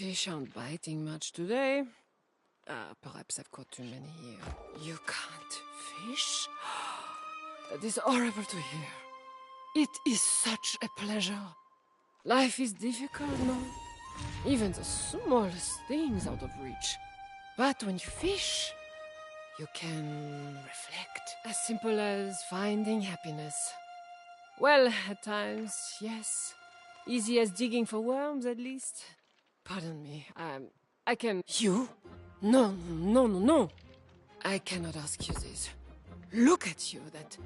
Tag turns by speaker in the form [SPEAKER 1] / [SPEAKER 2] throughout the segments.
[SPEAKER 1] Fish aren't biting much today. Perhaps I've caught too many here. You can't fish? That is horrible to hear. It is such a pleasure. Life is difficult, no? Even the smallest things out of reach. But when you fish, you can reflect. As simple as finding happiness. Well, at times, yes. Easy as digging for worms, at least. Pardon me, I can... You? No. I cannot ask you this. Look at you, that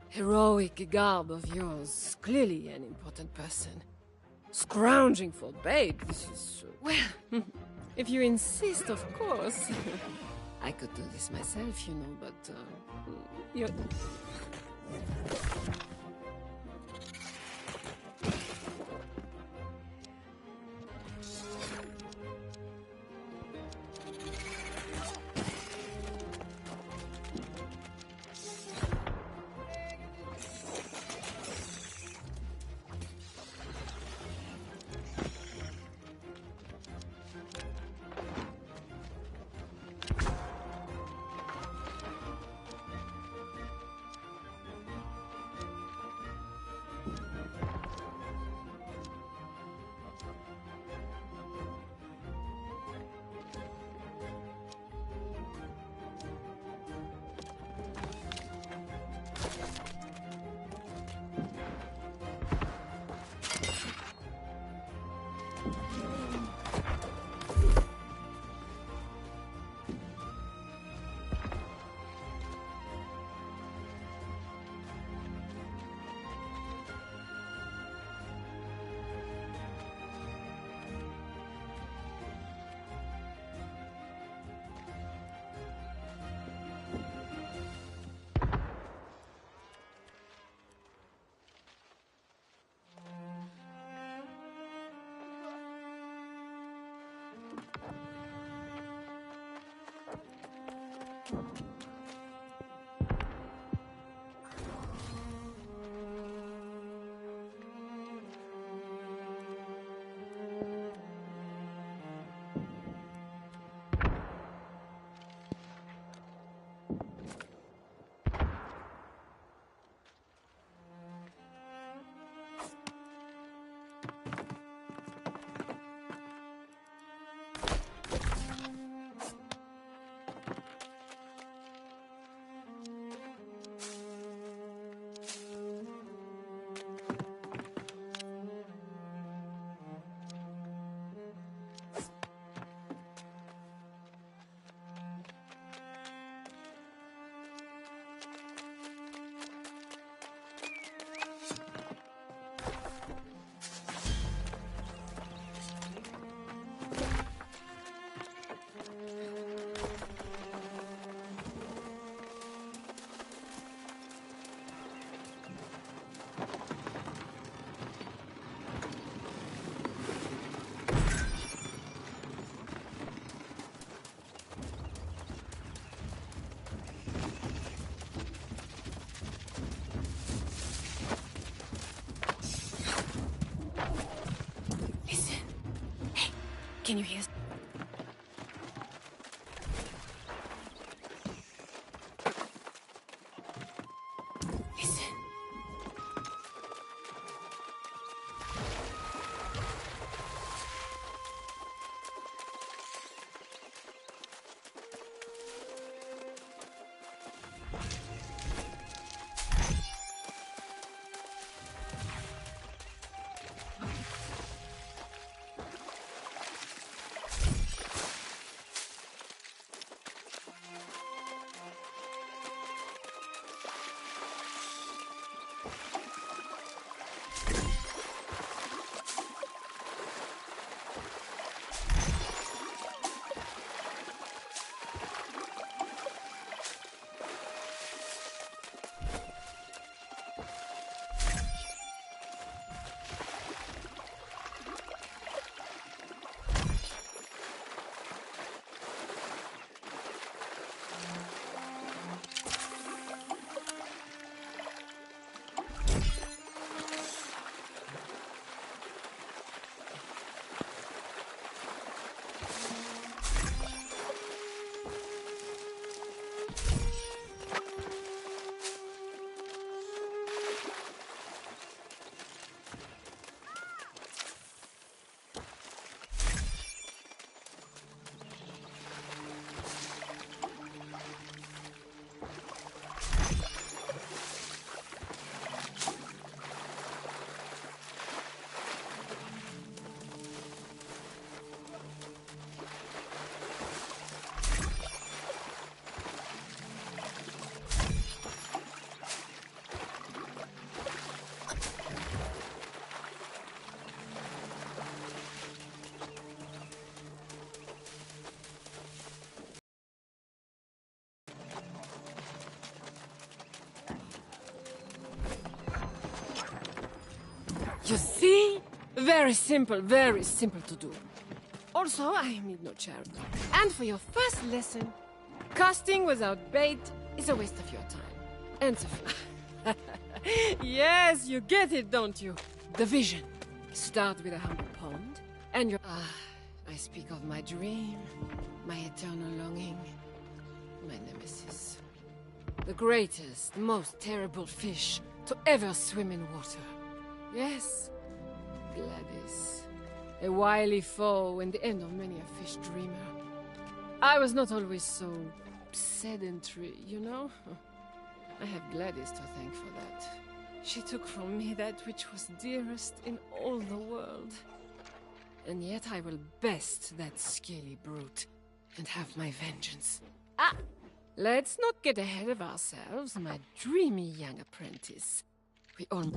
[SPEAKER 1] heroic garb of yours. Clearly an important person. Scrounging for bait, this is... well, if you insist, of course. I could do this myself, you know, but... you... Can you hear? Listen. You see? Very simple to do. Also, I need no charity. And for your first lesson, casting without bait is a waste of your time. And so yes, you get it, don't you? The vision. Start with a humble pond, and you're... I speak of my dream, my eternal longing, my nemesis. The greatest, most terrible fish to ever swim in water. Yes, Gladys. A wily foe and the end of many a fish dreamer. I was not always so sedentary, you know? I have Gladys to thank for that. She took from me that which was dearest in all the world. And yet I will best that scaly brute and have my vengeance. Let's not get ahead of ourselves, my dreamy young apprentice. We all...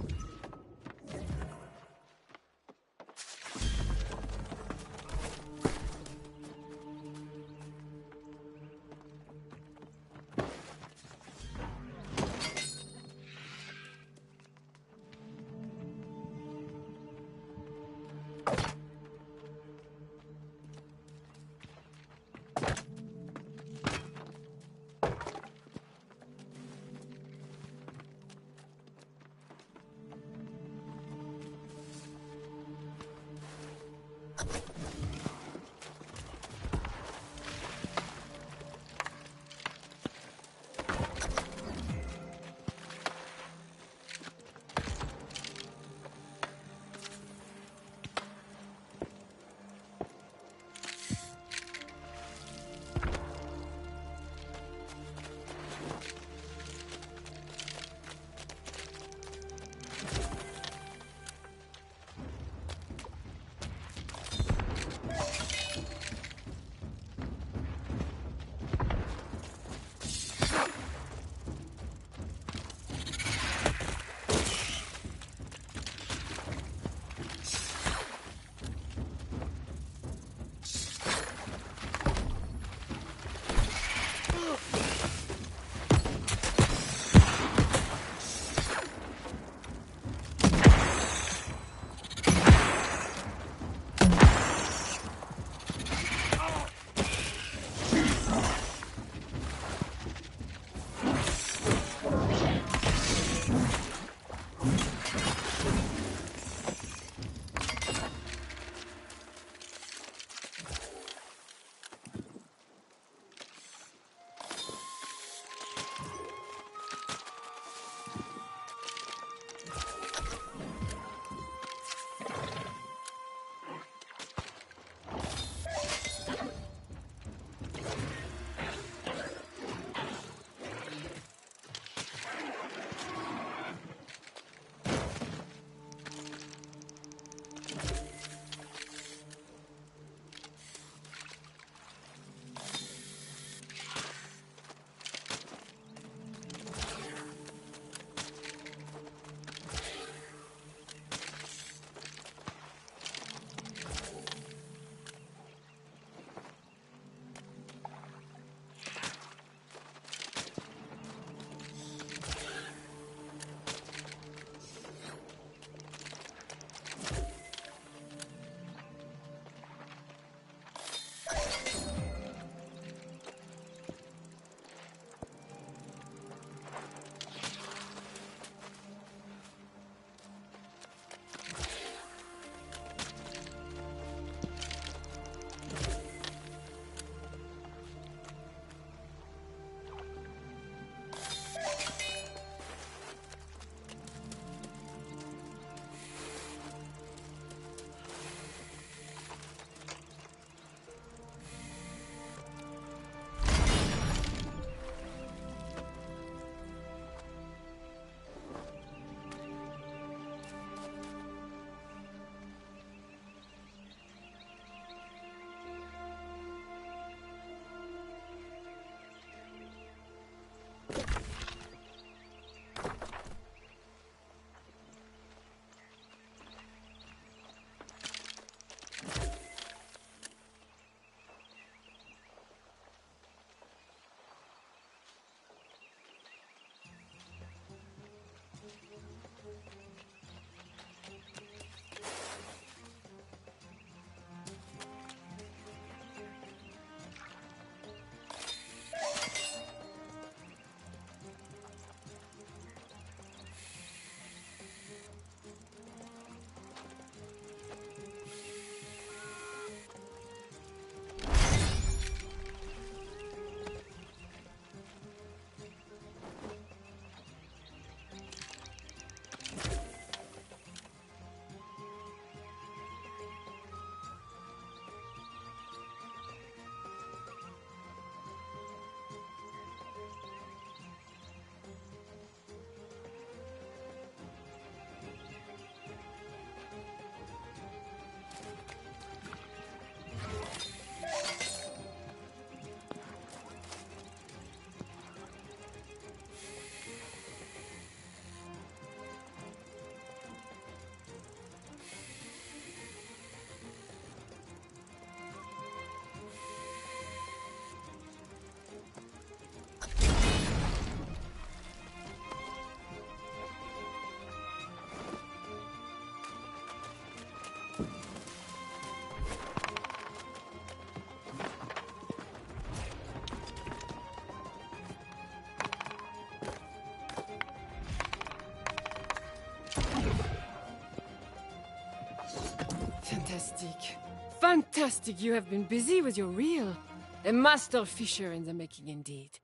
[SPEAKER 1] Fantastic. Fantastic, you have been busy with your reel. A master fisher in the making indeed.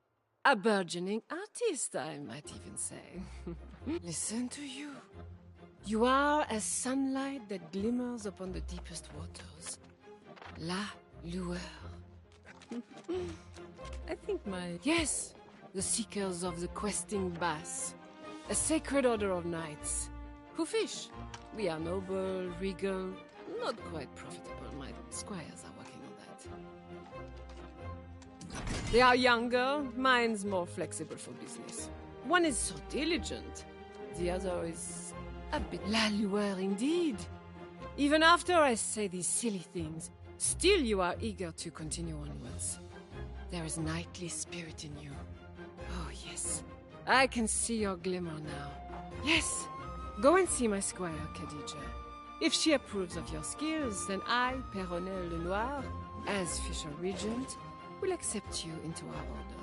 [SPEAKER 1] A burgeoning artist, I might even say. Listen to you. You are as sunlight that glimmers upon the deepest waters. La lueur. I think Yes, the seekers of the questing bass. A sacred order of knights. Who fish. We are noble, regal, not quite profitable. My squires are working on that. They are younger, mine's more flexible for business. One is so diligent, the other is a bit la lueur indeed. Even after I say these silly things, still you are eager to continue onwards. There is knightly spirit in you. Oh yes, I can see your glimmer now. Yes, go and see my squire, Khadija. If she approves of your skills, then I, Perronel Le Noir, as Fisher Regent, will accept you into our order.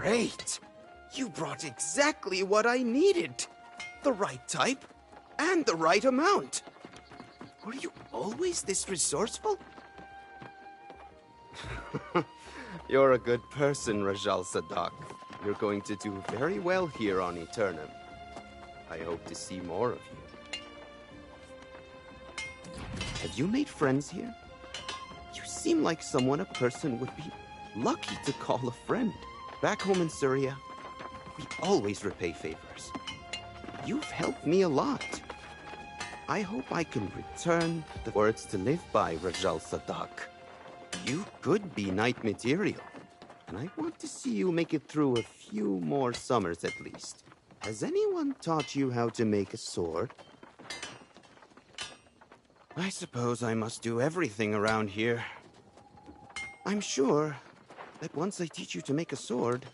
[SPEAKER 2] Great! You brought exactly what I needed. The right type and the right amount. Were you always this resourceful? You're a good person, Rajal Sadak. You're going to do very well here on Eternum. I hope to see more of you. Have you made friends here? You seem like someone a person would be lucky to call a friend. Back home in Syria, we always repay favors. You've helped me a lot. I hope I can return the words to live by, Rajal Sadak. You could be knight material, and I want to see you make it through a few more summers at least. Has anyone taught you how to make a sword? I suppose I must do everything around here. I'm sure that once I teach you to make a sword,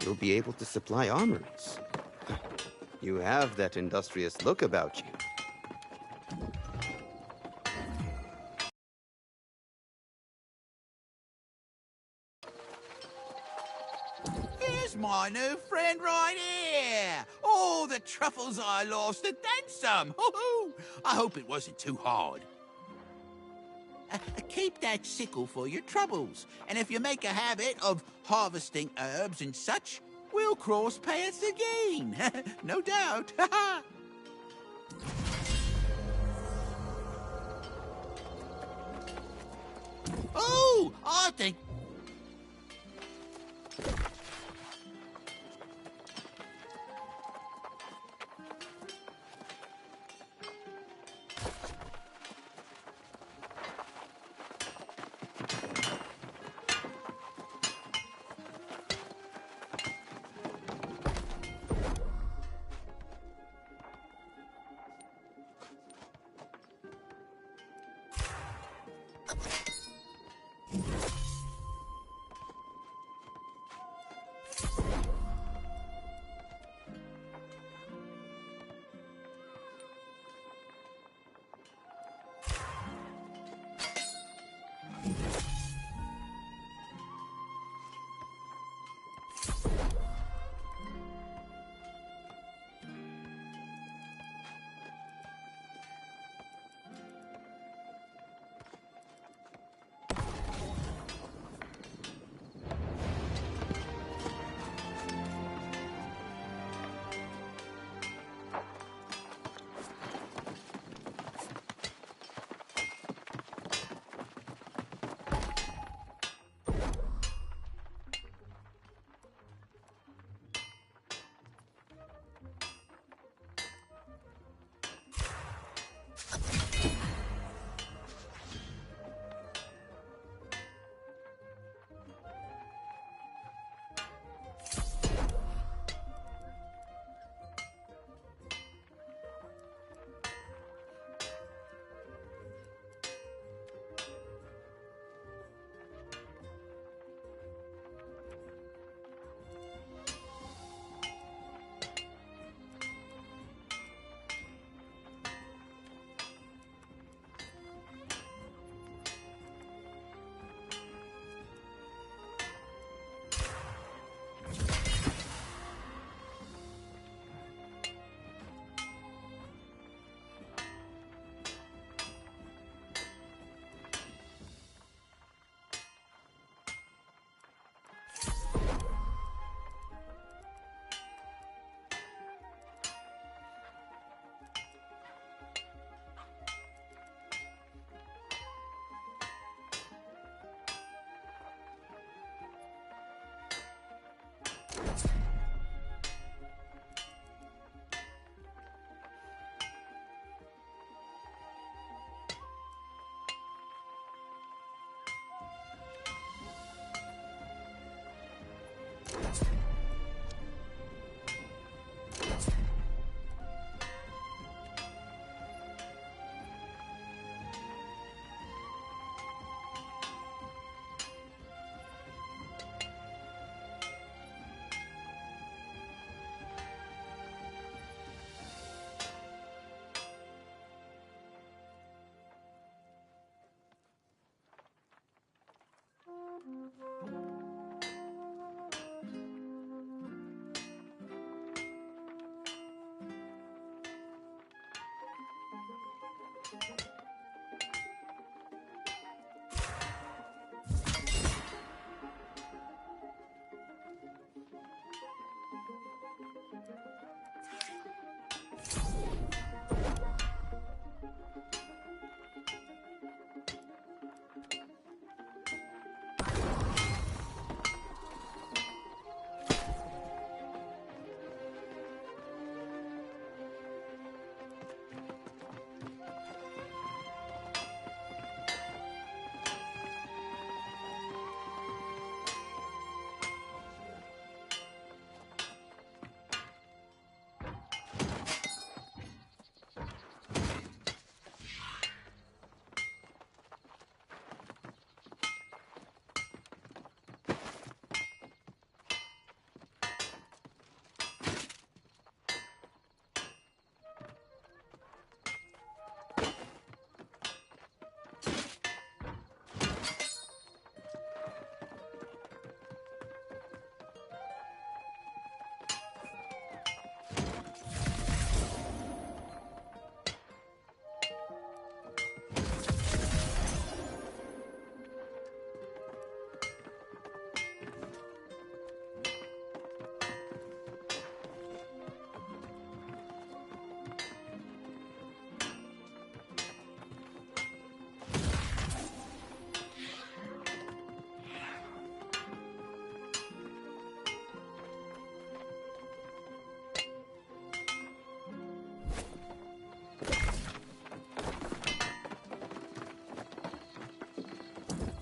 [SPEAKER 2] you'll be able to supply armories. You have that industrious look about you.
[SPEAKER 3] Here's my new friend right here! All the truffles I lost and then some! Hoo-hoo! I hope it wasn't too hard. Keep that sickle for your troubles, and if you make a habit of harvesting herbs and such, we'll cross paths again. No doubt. Oh, I think...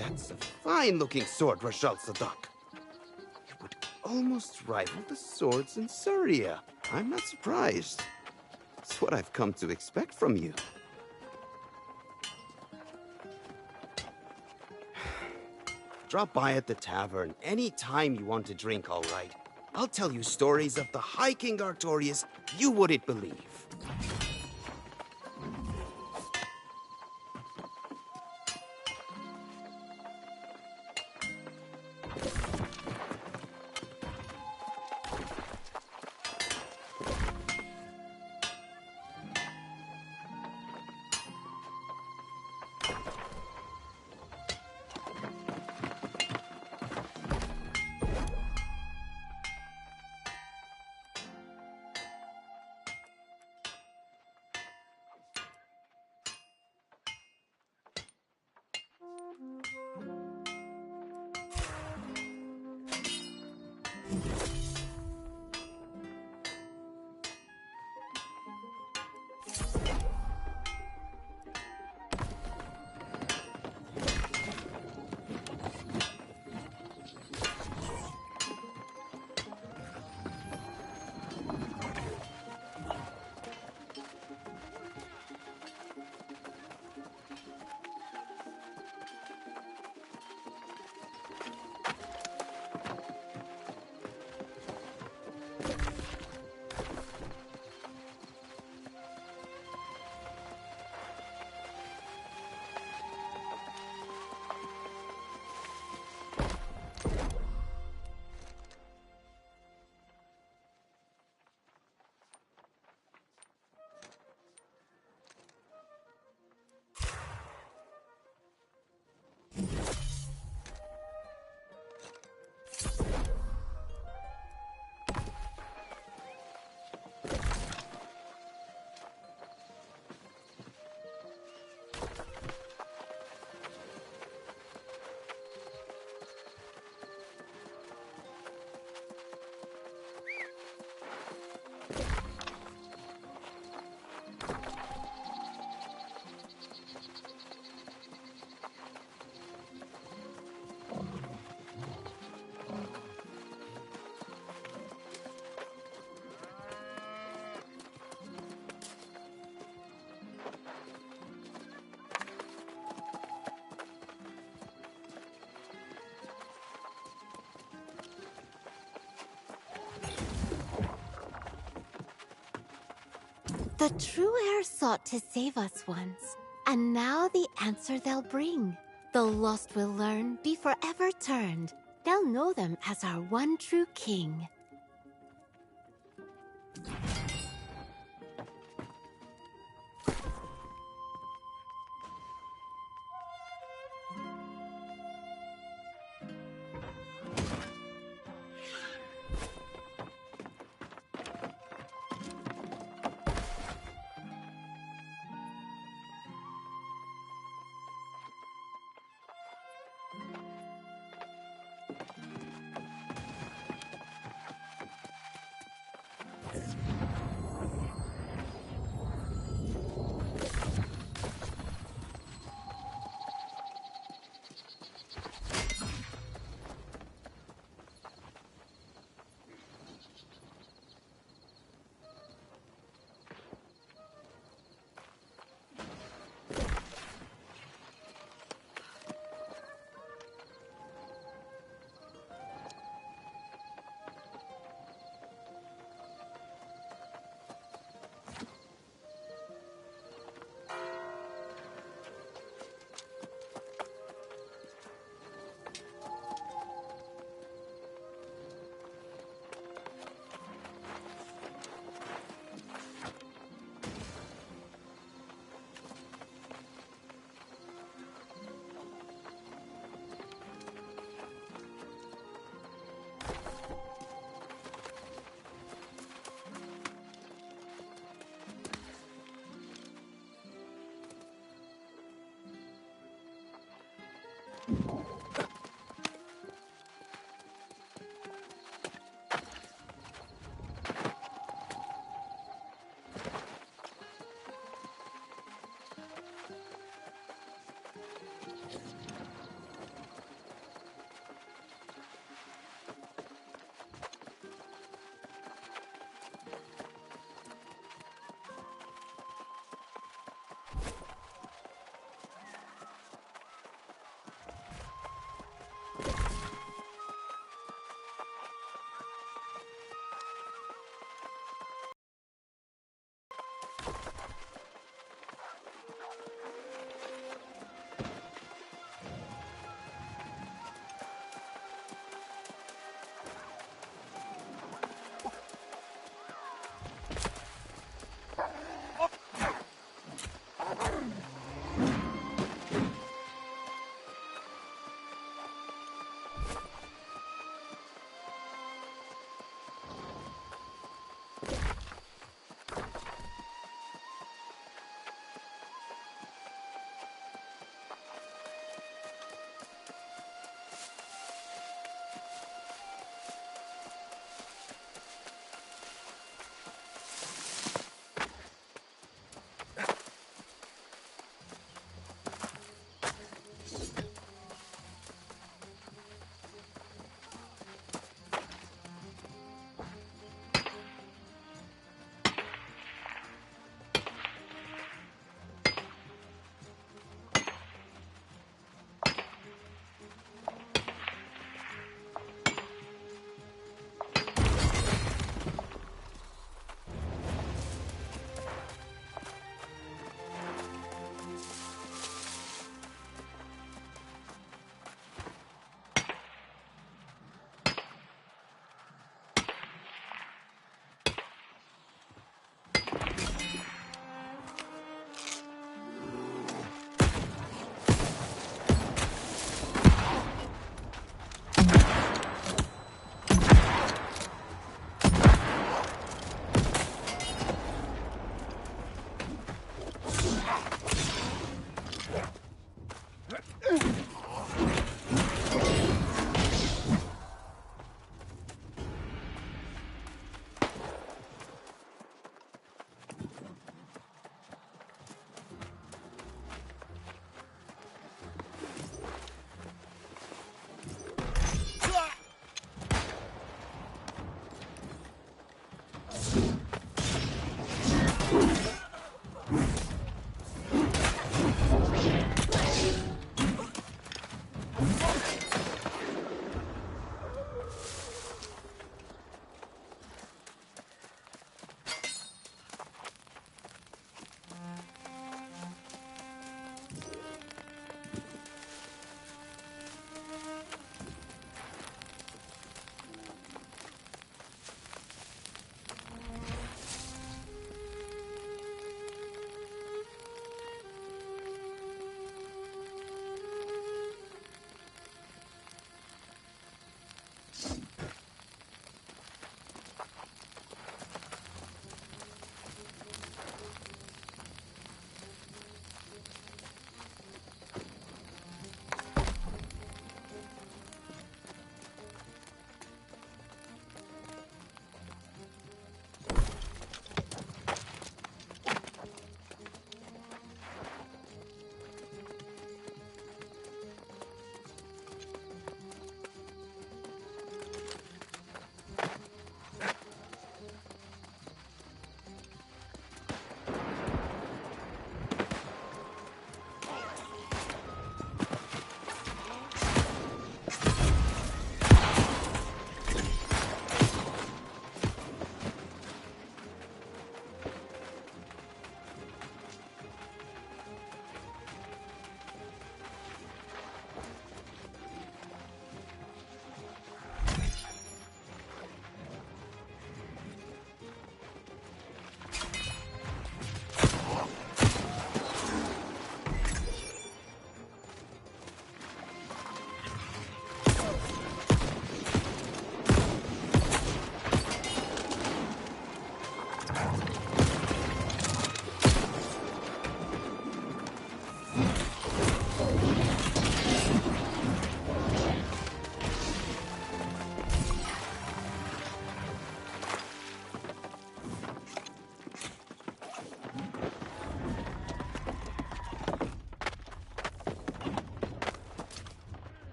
[SPEAKER 2] That's a fine-looking sword, Rajal Sadak. It would almost rival the swords in Syria. I'm not surprised. It's what I've come to expect from you. Drop by at the tavern any time you want to drink, all right? I'll tell you stories of the High King Artorius you wouldn't believe.
[SPEAKER 4] The true heir sought to save us once, and now the answer they'll bring. The lost will learn, be forever turned. They'll know them as our one true king.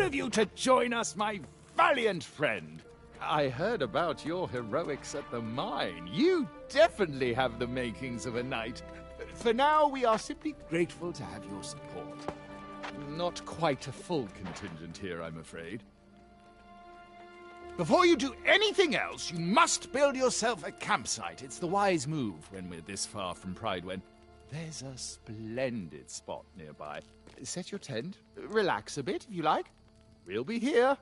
[SPEAKER 5] of you to join us, my valiant friend. I heard about your heroics at the mine. You definitely have the makings of a knight. For now, we are simply grateful to have your support. Not quite a full contingent here, I'm afraid. Before you do anything else, you must build yourself a campsite. It's the wise move when we're this far from Pridewen. There's a splendid spot nearby. Set your tent, relax a bit if you like. We'll be here.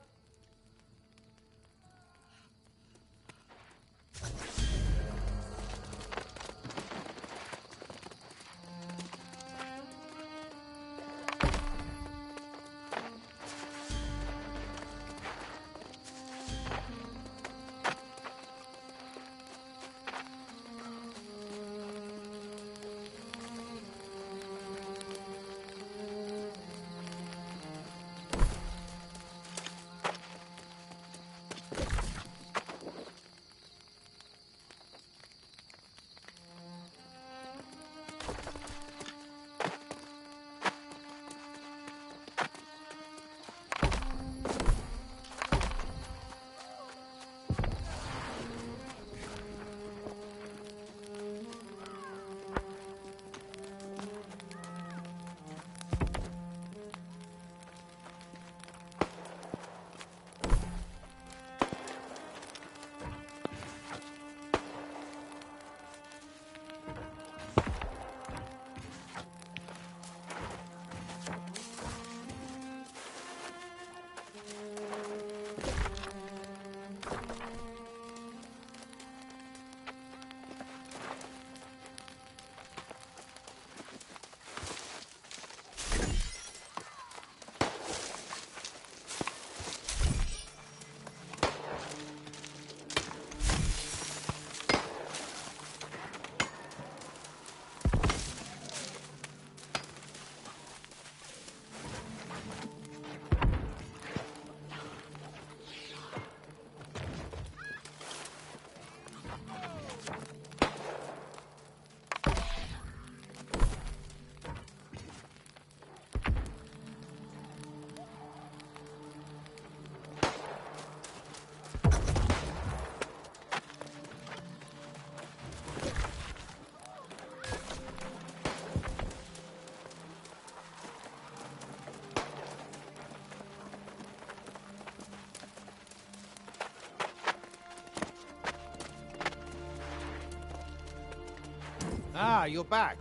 [SPEAKER 5] Ah, you're back.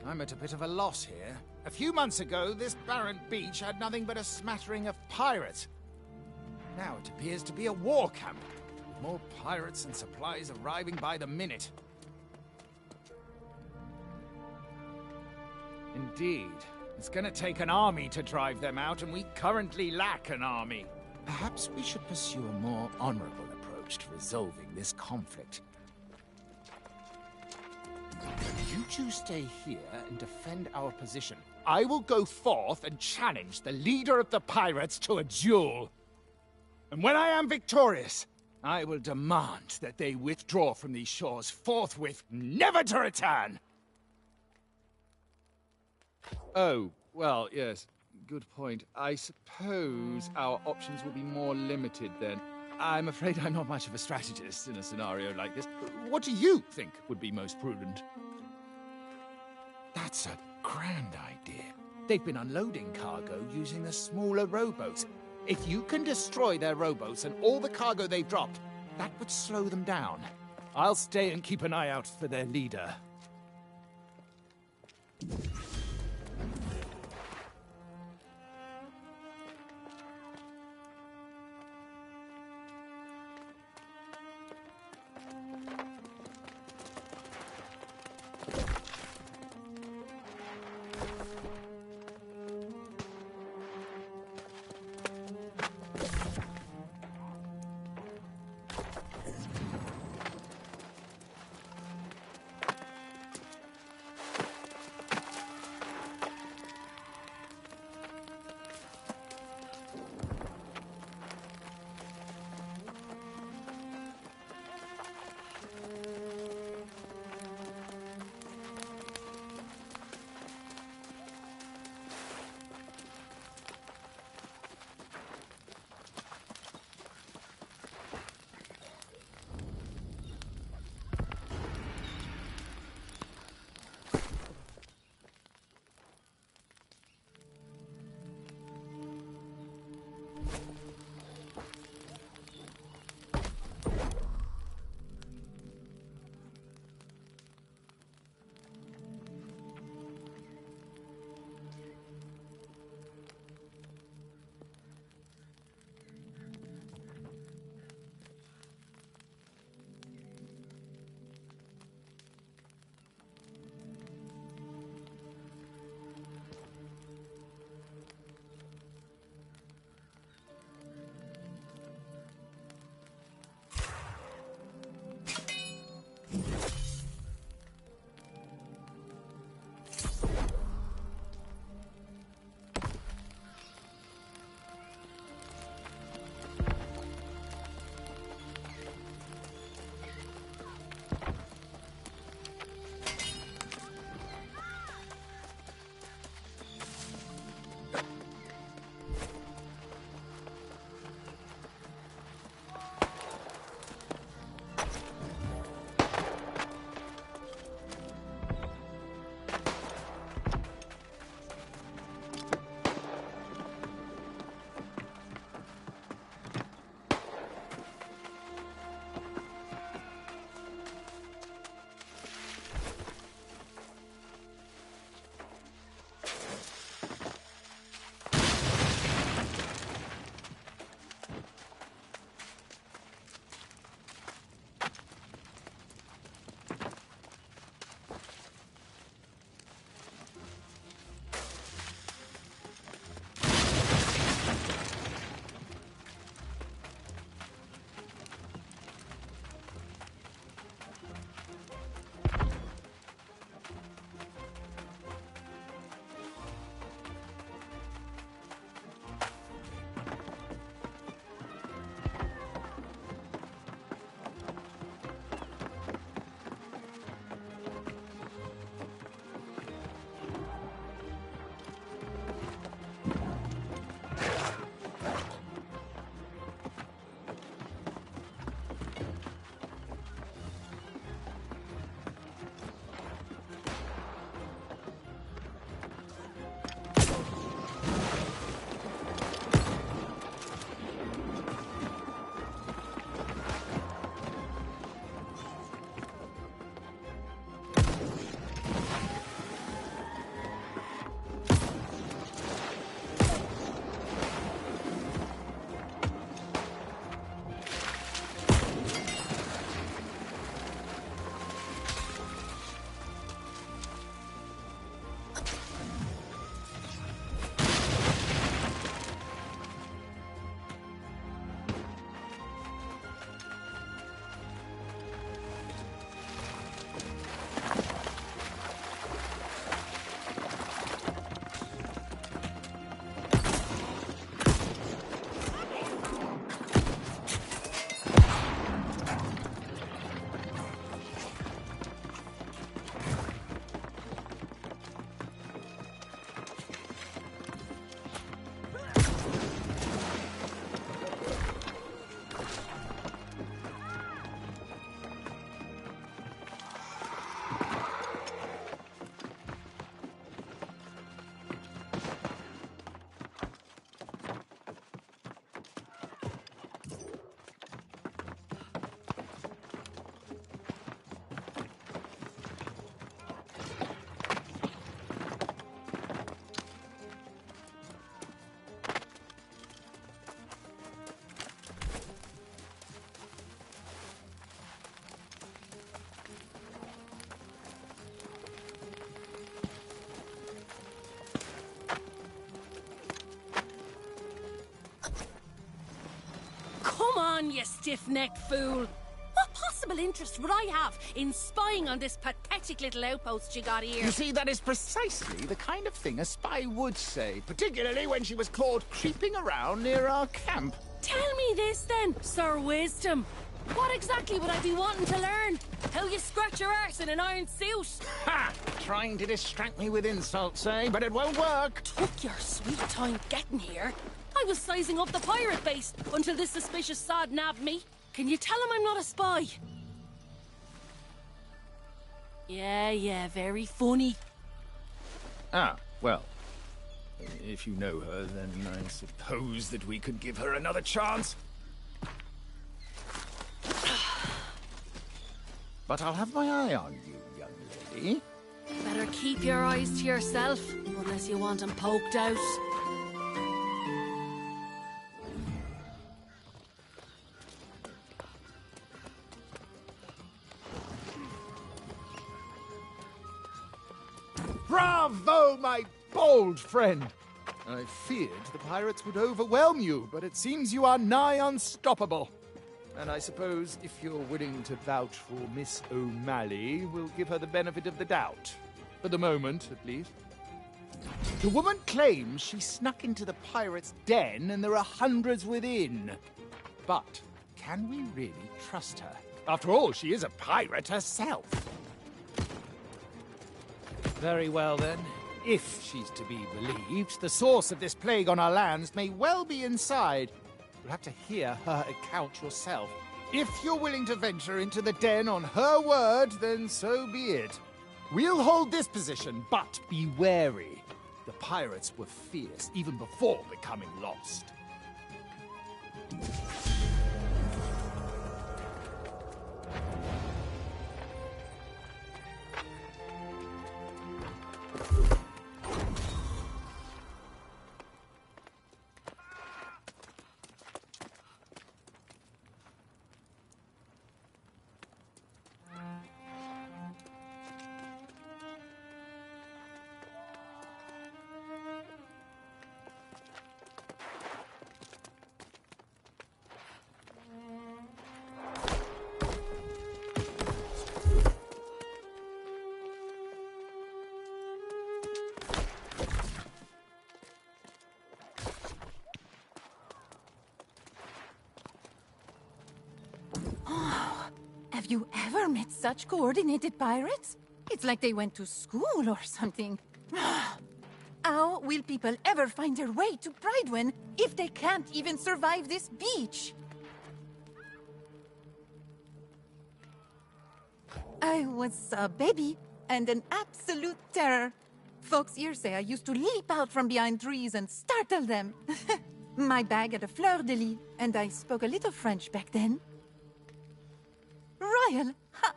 [SPEAKER 5] I'm at a bit of a loss here. A few months ago, this barren beach had nothing but a smattering of pirates. Now it appears to be a war camp, with more pirates and supplies arriving by the minute. Indeed. It's gonna take an army to drive them out, and we currently lack an army. Perhaps we should pursue a more honorable approach to resolving this conflict. You two stay here and defend our position. I will go forth and challenge the leader of the pirates to a duel. And when I am victorious, I will demand that they withdraw from these shores forthwith, never to return! Oh, well, yes. Good point. I suppose our options will be more limited then. I'm afraid I'm not much of a strategist in a scenario like this. What do you think would be most prudent? That's a grand idea. They've been unloading cargo using the smaller rowboats. If you can destroy their rowboats and all the cargo they've dropped, that would slow them down. I'll stay and keep an eye out for their leader.
[SPEAKER 6] on, you stiff-necked fool. What possible interest would I have in spying on this pathetic little outpost you got here?
[SPEAKER 5] You see, that is precisely the kind of thing a spy would say, particularly when she was caught creeping around near our camp.
[SPEAKER 6] Tell me this then, Sir Wisdom. What exactly would I be wanting to learn? How you scratch your arse in an iron suit?
[SPEAKER 5] Ha! Trying to distract me with insults, eh? But it won't work.
[SPEAKER 6] Took your sweet time getting here. I was sizing up the pirate base until this suspicious sod nabbed me. Can you tell him I'm not a spy? Yeah, very funny.
[SPEAKER 5] Ah, well, if you know her, then I suppose that we could give her another chance. But I'll have my eye on you, young lady.
[SPEAKER 6] Better keep your eyes to yourself, unless you want them poked out.
[SPEAKER 5] Bravo, my bold friend! I feared the pirates would overwhelm you, but it seems you are nigh unstoppable. And I suppose if you're willing to vouch for Miss O'Malley, we'll give her the benefit of the doubt. For the moment, at least. The woman claims she snuck into the pirates' den and there are hundreds within. But can we really trust her? After all, she is a pirate herself. Very well, then. If she's to be believed, the source of this plague on our lands may well be inside. You'll have to hear her account yourself. If you're willing to venture into the den on her word, then so be it. We'll hold this position, but be wary. The pirates were fierce even before becoming lost.
[SPEAKER 7] Have you ever met such coordinated pirates? It's like they went to school or something. How will people ever find their way to Bridewin if they can't even survive this beach? I was a baby and an absolute terror. Folks here say I used to leap out from behind trees and startle them. My bag had a fleur-de-lis, and I spoke a little French back then. Royal? Ha!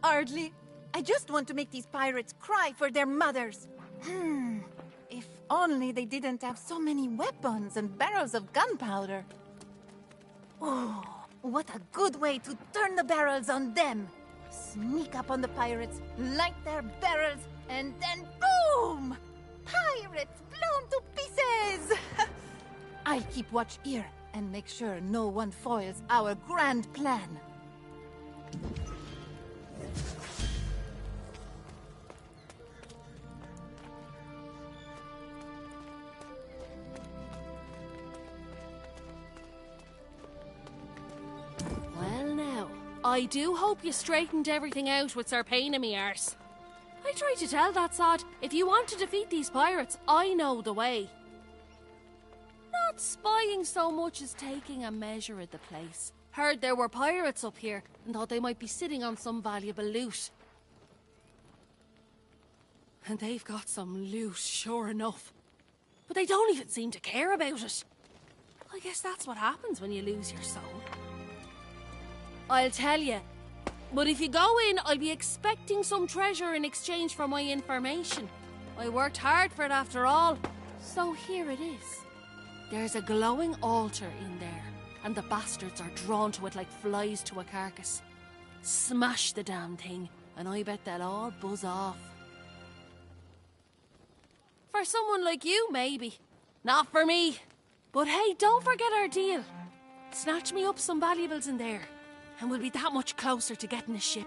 [SPEAKER 7] Hardly. I just want to make these pirates cry for their mothers. If only they didn't have so many weapons and barrels of gunpowder. Oh, what a good way to turn the barrels on them. Sneak up on the pirates, light their barrels, and then boom! Pirates blown to pieces! I'll keep watch here and make sure no one foils our grand plan.
[SPEAKER 6] Well now, I do hope you straightened everything out with Sir Pain in me arse. I tried to tell that sod, if you want to defeat these pirates, I know the way. Not spying so much as taking a measure of the place. Heard there were pirates up here and thought they might be sitting on some valuable loot. And they've got some loot, sure enough. But they don't even seem to care about it. I guess that's what happens when you lose your soul. I'll tell you. But if you go in, I'll be expecting some treasure in exchange for my information. I worked hard for it after all. So here it is. There's a glowing altar in there, and the bastards are drawn to it like flies to a carcass. Smash the damn thing, and I bet they'll all buzz off. For someone like you, maybe. Not for me. But hey, don't forget our deal. Snatch me up some valuables in there, and we'll be that much closer to getting a ship.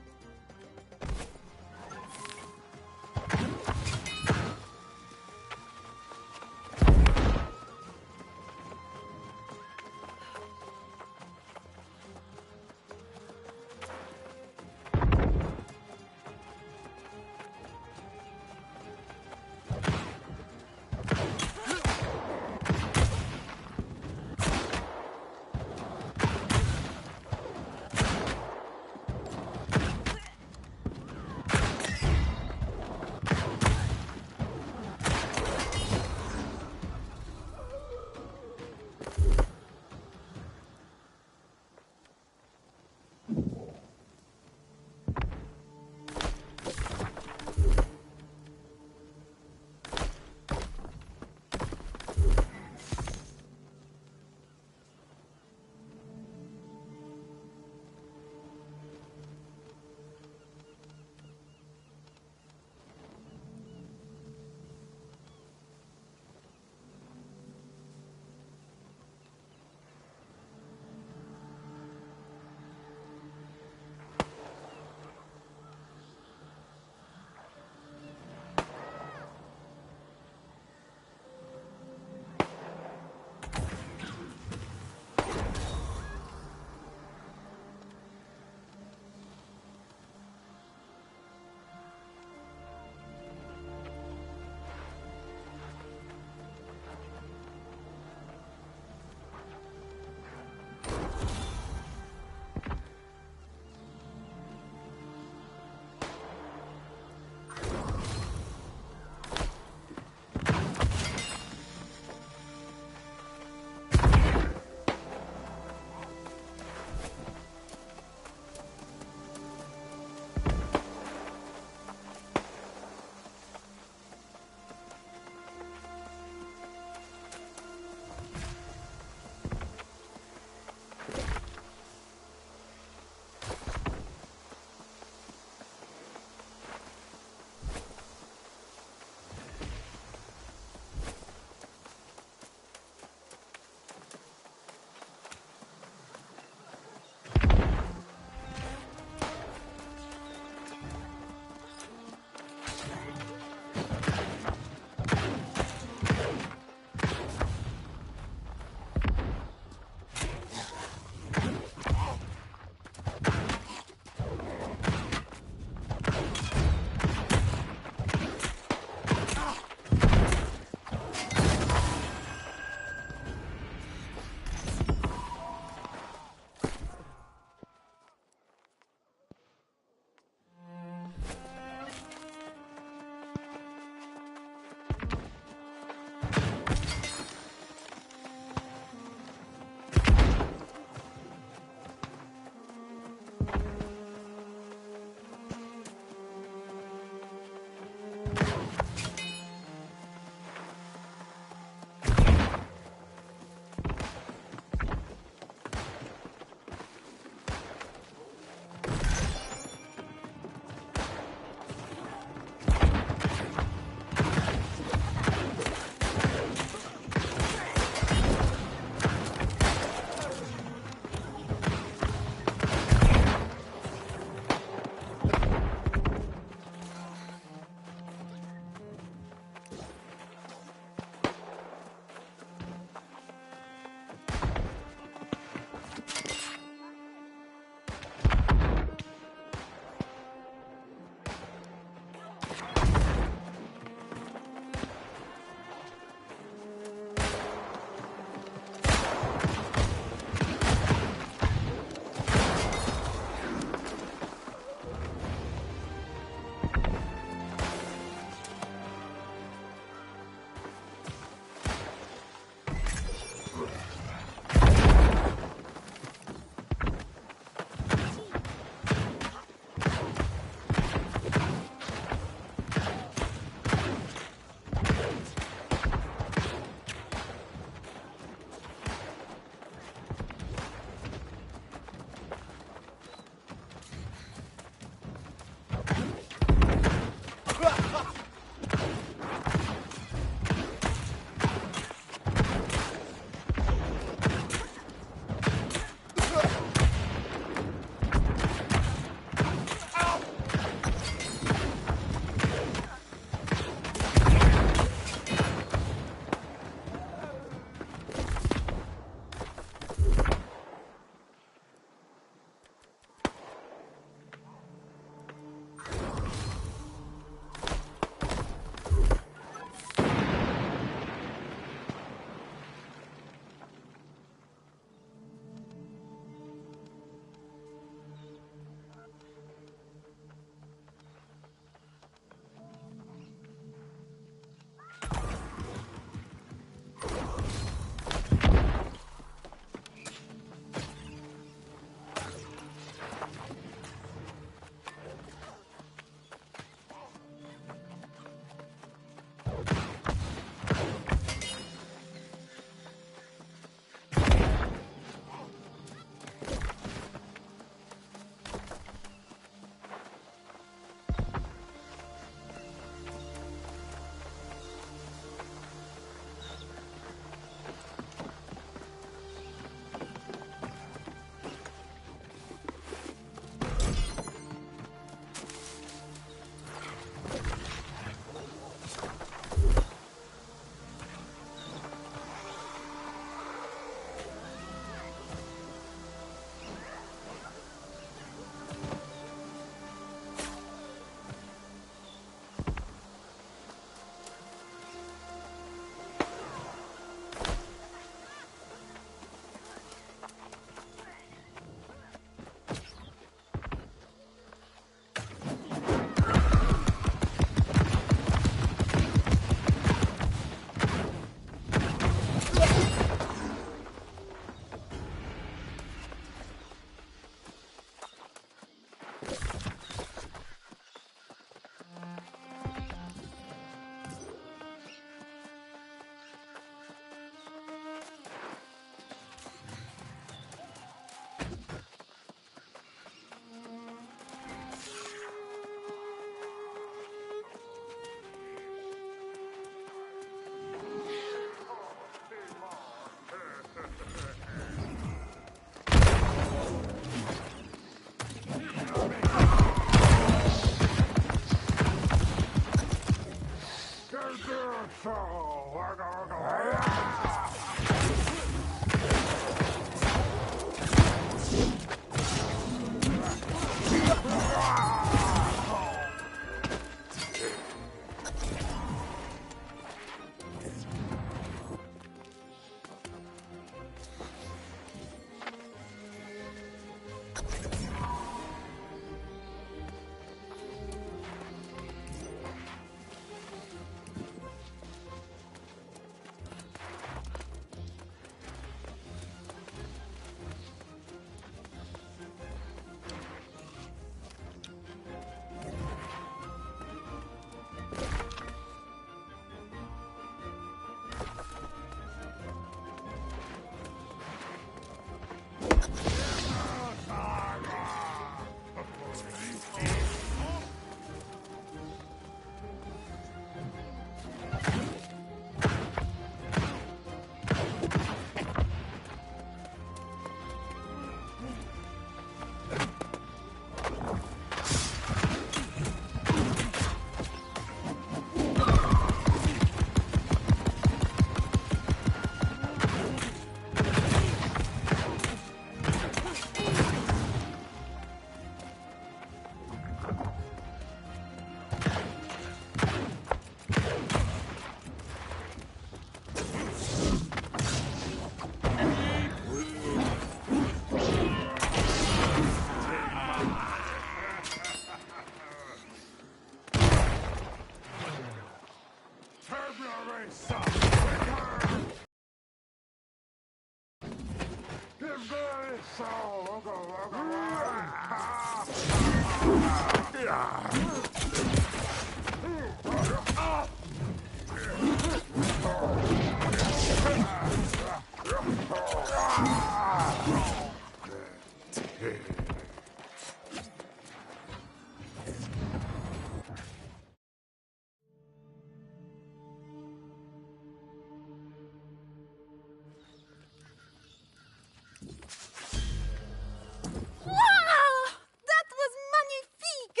[SPEAKER 7] That was magnifique!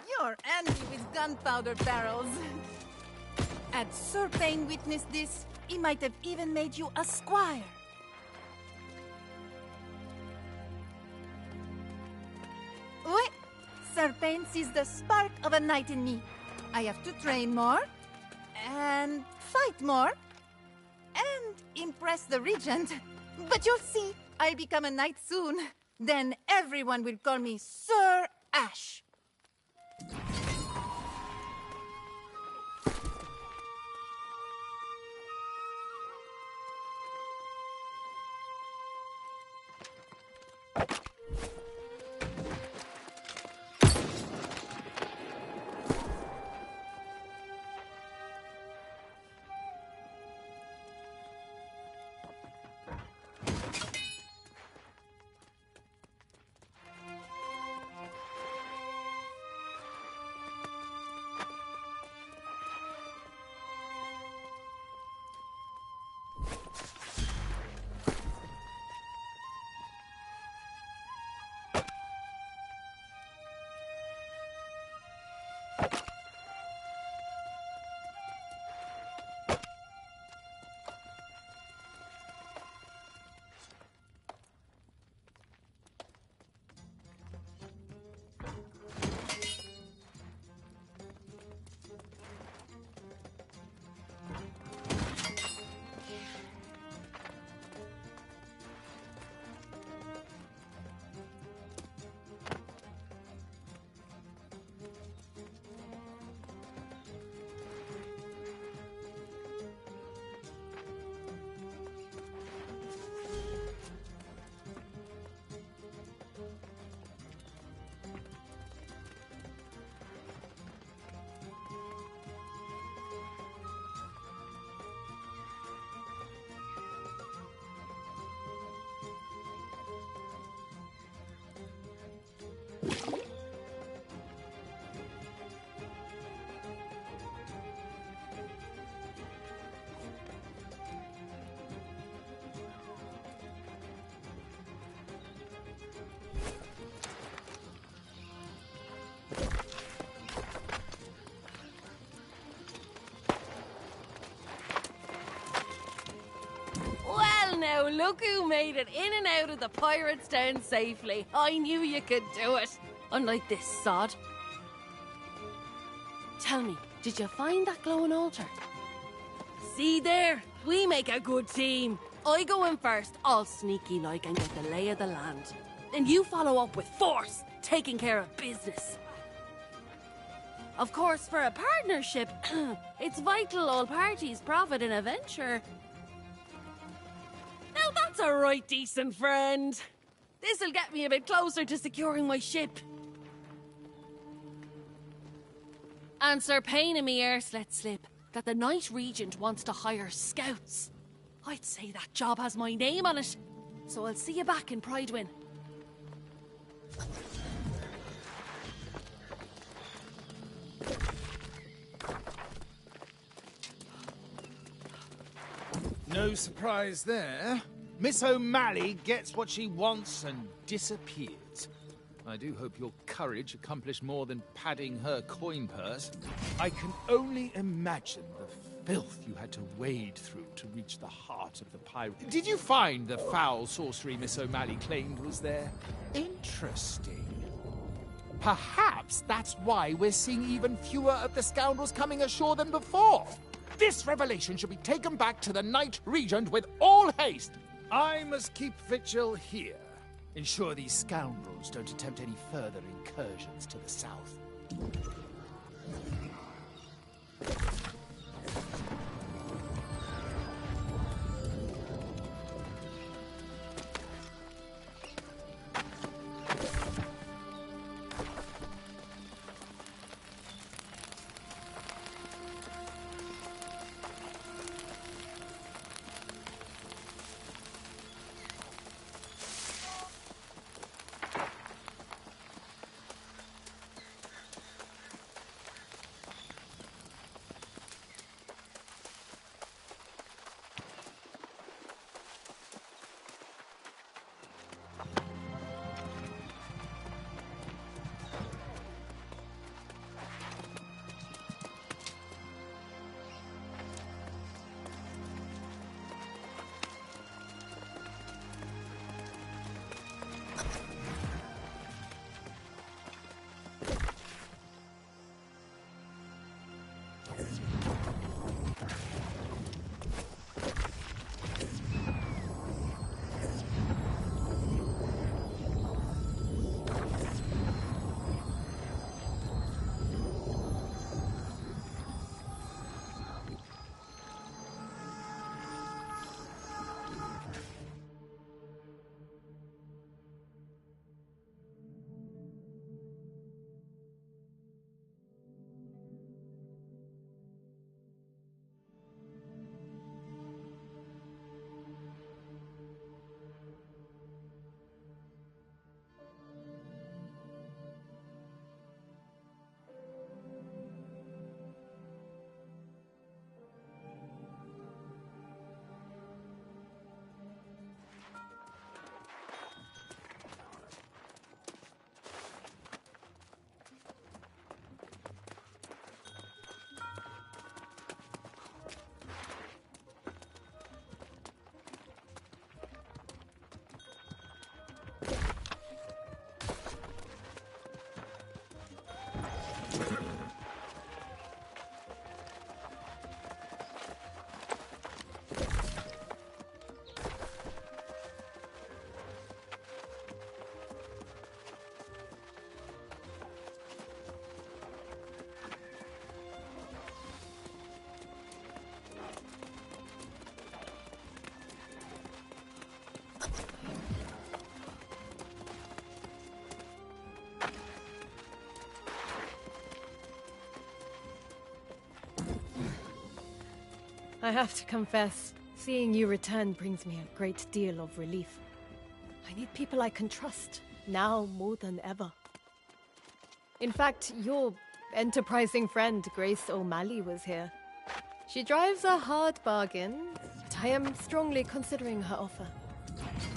[SPEAKER 7] You're Andy with gunpowder barrels. Had Sir Payne witnessed this, he might have even made you a squire. Oui, Sir Payne sees the spark of a knight in me. I have to train more, and fight more, and impress the regent. But you'll see, I'll become a knight soon. Then everyone will call me Sir Ash.
[SPEAKER 6] Now look who made it in and out of the pirates' den safely. I knew you could do it. Unlike this sod. Tell me, did you find that glowing altar? See there? We make a good team. I go in first, all sneaky like, and get the lay of the land. Then you follow up with force, taking care of business. Of course, for a partnership, it's vital all parties profit in a venture. Now that's a right decent friend. This'll get me a bit closer to securing my ship. And Sir Payne and me ears let slip that the Knight Regent wants to hire scouts. I'd say that job has my name on it. So I'll see you back in Pridewin.
[SPEAKER 5] No surprise there. Miss O'Malley gets what she wants and disappears. I do hope your courage accomplished more than padding her coin purse. I can only imagine the filth you had to wade through to reach the heart of the pirate. Did you find the foul sorcery Miss O'Malley claimed was there? Interesting. Perhaps that's why we're seeing even fewer of the scoundrels coming ashore than before. This revelation should be taken back to the Knight Regent with all haste. I must keep vigil here. Ensure these scoundrels don't attempt any further incursions to the south.
[SPEAKER 8] I have to confess, seeing you return brings me a great deal of relief. I need people I can trust, now more than ever. In fact, your enterprising friend, Grace O'Malley, was here. She drives a hard bargain, but I am strongly considering her offer.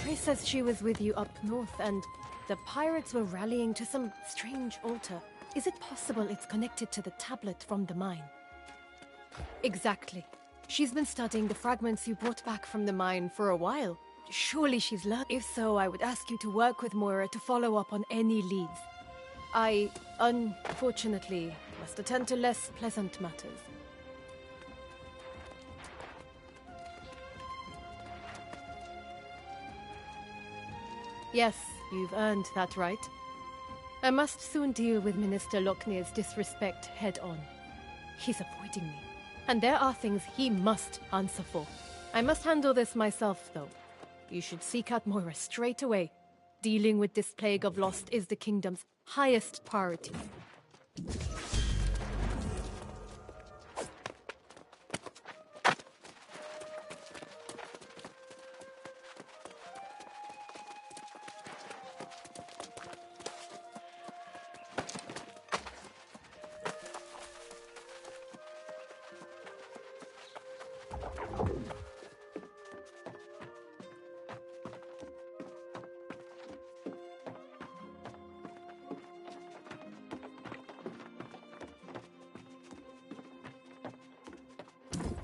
[SPEAKER 8] Grace says she was with you up north, and the pirates were rallying to some strange altar. Is it possible it's connected to the tablet from the mine? Exactly. She's been studying the fragments you brought back from the mine for a while. Surely she's learned. If so, I would ask you to work with Moira to follow up on any leads. I, unfortunately, must attend to less pleasant matters. Yes, you've earned that right. I must soon deal with Minister Lochner's disrespect head-on. He's avoiding me, and there are things he must answer for. I must handle this myself, though. You should seek out Moira straight away. Dealing with this plague of lost is the kingdom's highest priority.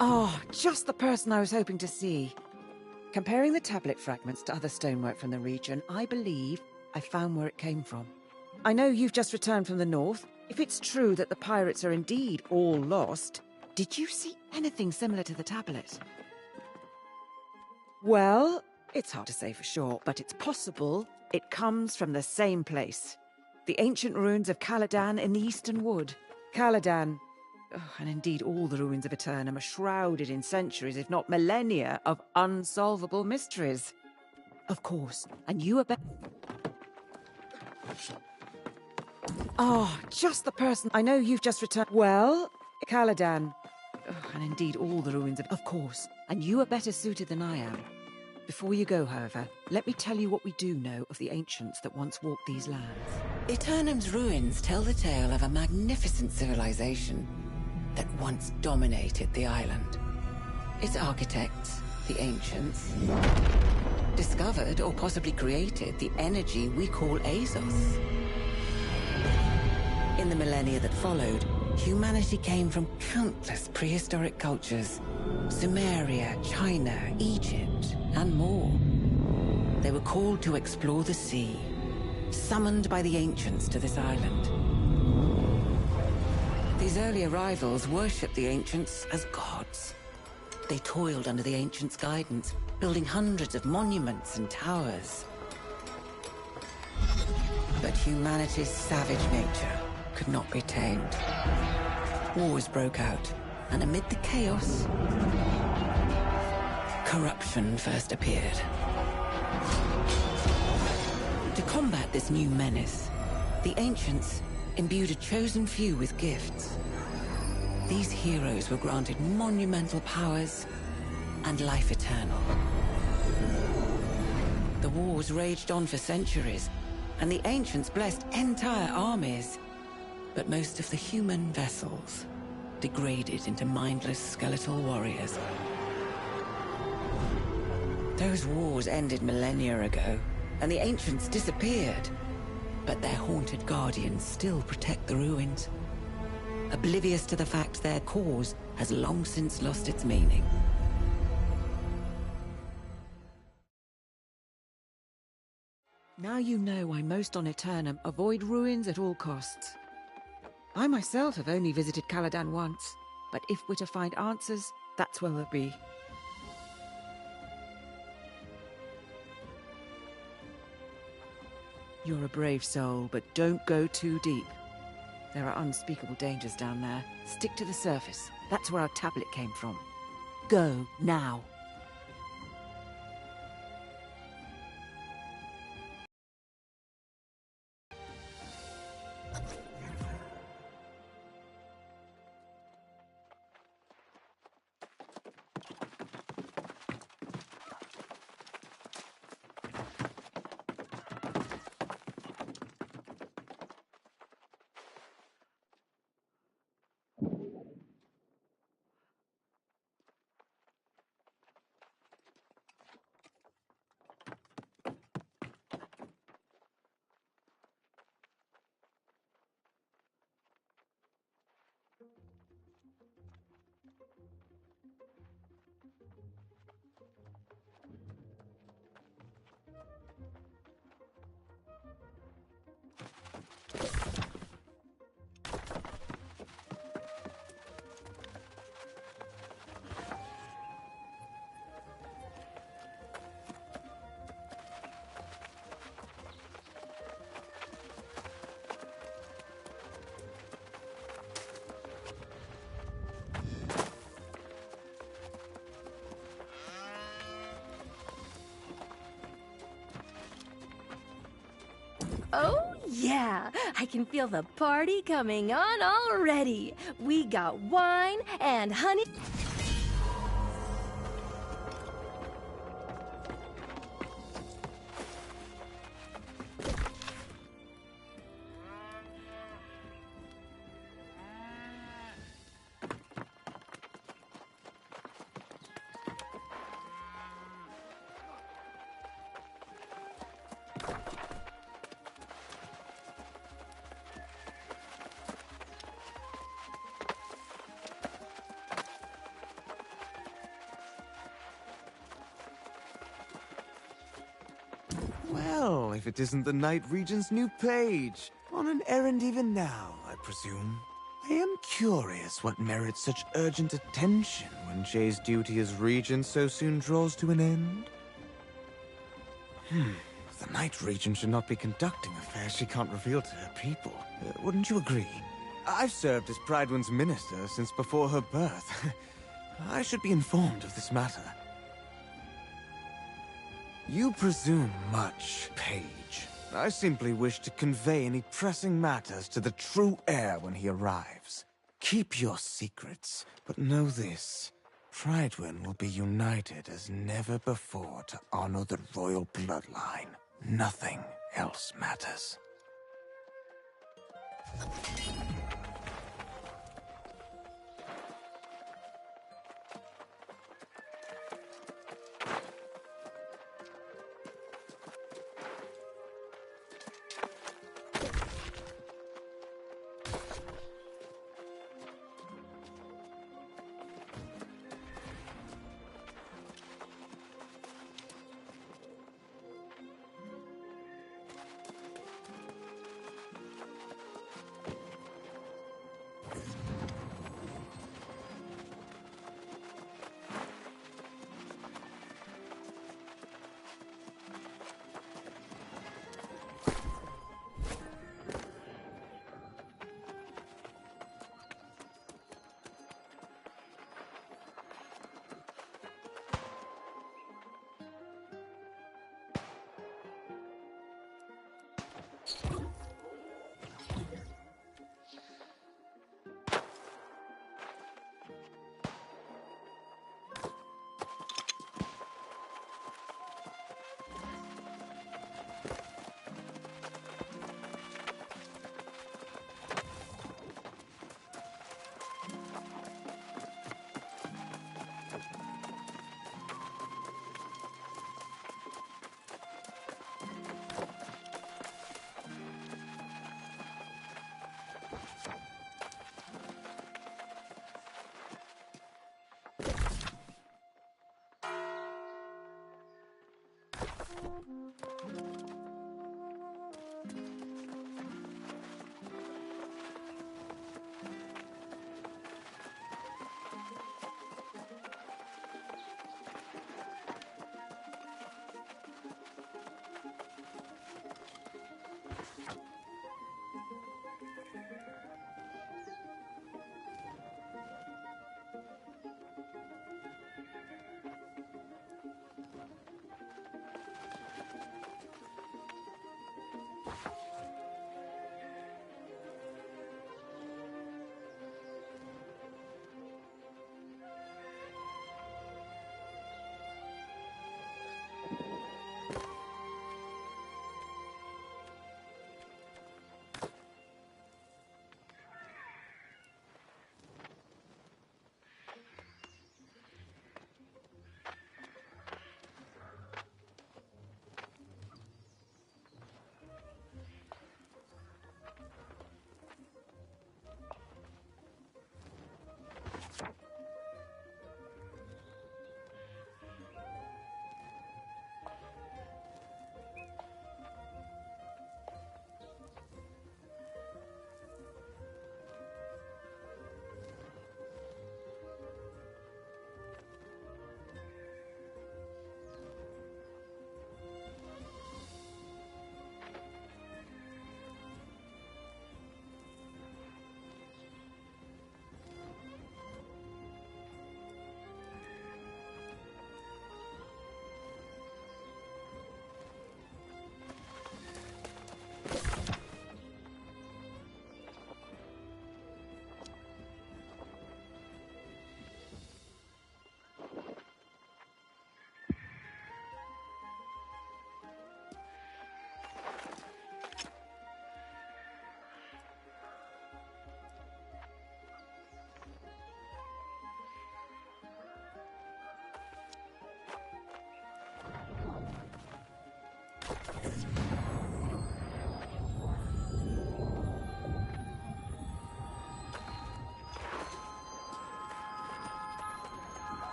[SPEAKER 9] Oh, just the person I was hoping to see. Comparing the tablet fragments to other stonework from the region, I believe I found where it came from. I know you've just returned from the north. If it's true that the pirates are indeed all lost, did you see anything similar to the tablet? Well, it's hard to say for sure, but it's possible it comes from the same place. The ancient ruins of Caladan in the Eastern Wood. Caladan, and indeed all the ruins of Eternum, are shrouded in centuries, if not millennia, of unsolvable mysteries. Of course, and you are Oh, just the person. I know you've just returned. Well, Caladan, and indeed all the ruins of course, and you are better suited than I am. Before you go, however, let me tell you what we do know of the ancients that once walked these lands.
[SPEAKER 10] Eternum's ruins tell the tale of a magnificent civilization that once dominated the island. Its architects, the ancients, discovered or possibly created the energy we call Azos. In the millennia that followed, humanity came from countless prehistoric cultures: Sumeria, China, Egypt, and more. They were called to explore the sea, summoned by the ancients to this island. These early arrivals worshipped the ancients as gods. They toiled under the ancients' guidance, building hundreds of monuments and towers. But humanity's savage nature could not be tamed. Wars broke out, and amid the chaos, corruption first appeared. To combat this new menace, the ancients imbued a chosen few with gifts. These heroes were granted monumental powers and life eternal. The wars raged on for centuries, and the ancients blessed entire armies. But most of the human vessels degraded into mindless skeletal warriors. Those wars ended millennia ago, and the ancients disappeared. But their haunted guardians still protect the ruins, oblivious to the fact their cause has long since lost its meaning.
[SPEAKER 9] Now you know why most on Eternum avoid ruins at all costs. I myself have only visited Caladan once, but if we're to find answers, that's where we'll be. You're a brave soul, but don't go too deep. There are unspeakable dangers down there. Stick to the surface. That's where our tablet came from. Go, now.
[SPEAKER 11] Oh, yeah. I can feel the party coming on already. We got wine and honey.
[SPEAKER 12] Well, if it isn't the Night Regent's new page. On an errand even now, I presume. I am curious what merits such urgent attention when Jay's duty as regent so soon draws to an end. The Night Regent should not be conducting affairs she can't reveal to her people. Wouldn't you agree? I've served as Pridewind's minister since before her birth. I should be informed of this matter. You presume much, Page. I simply wish to convey any pressing matters to the true heir when he arrives. Keep your secrets, but know this. Pridewind will be united as never before to honor the royal bloodline. Nothing else matters.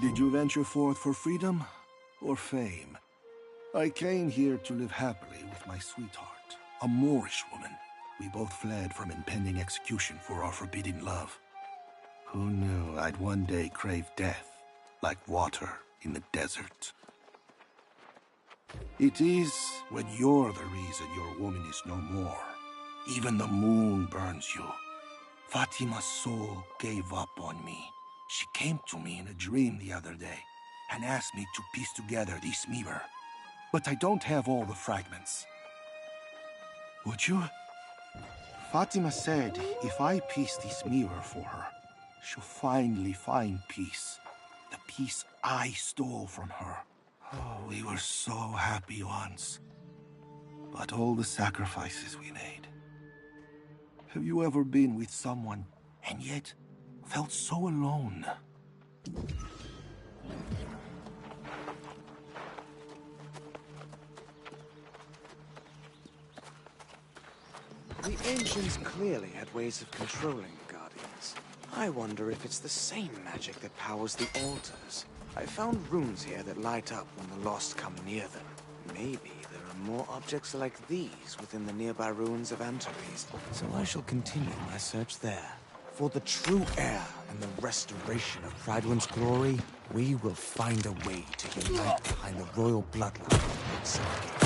[SPEAKER 13] Did you venture forth for freedom or fame? I came here to live happily with my sweetheart, a Moorish woman. We both fled from impending execution for our forbidden love. Who knew I'd one day crave death, like water in the desert? It is when you're the reason your woman is no more. Even the moon burns you. Fatima's soul gave up on me. She came to me in a dream the other day and asked me to piece together this mirror. But I don't have all the fragments. Would you? Fatima said if I piece this mirror for her, she'll finally find peace. The peace I stole from her. Oh, we were so happy once. But all the sacrifices we made. Have you ever been with someone and yet felt so alone?
[SPEAKER 12] The ancients clearly had ways of controlling the Guardians. I wonder if it's the same magic that powers the altars. I found runes here that light up when the lost come near them. Maybe there are more objects like these within the nearby ruins of Antares, so I shall continue my search there. For the true heir and the restoration of Pridewin's glory, we will find a way to unite behind the royal bloodline of Sergei.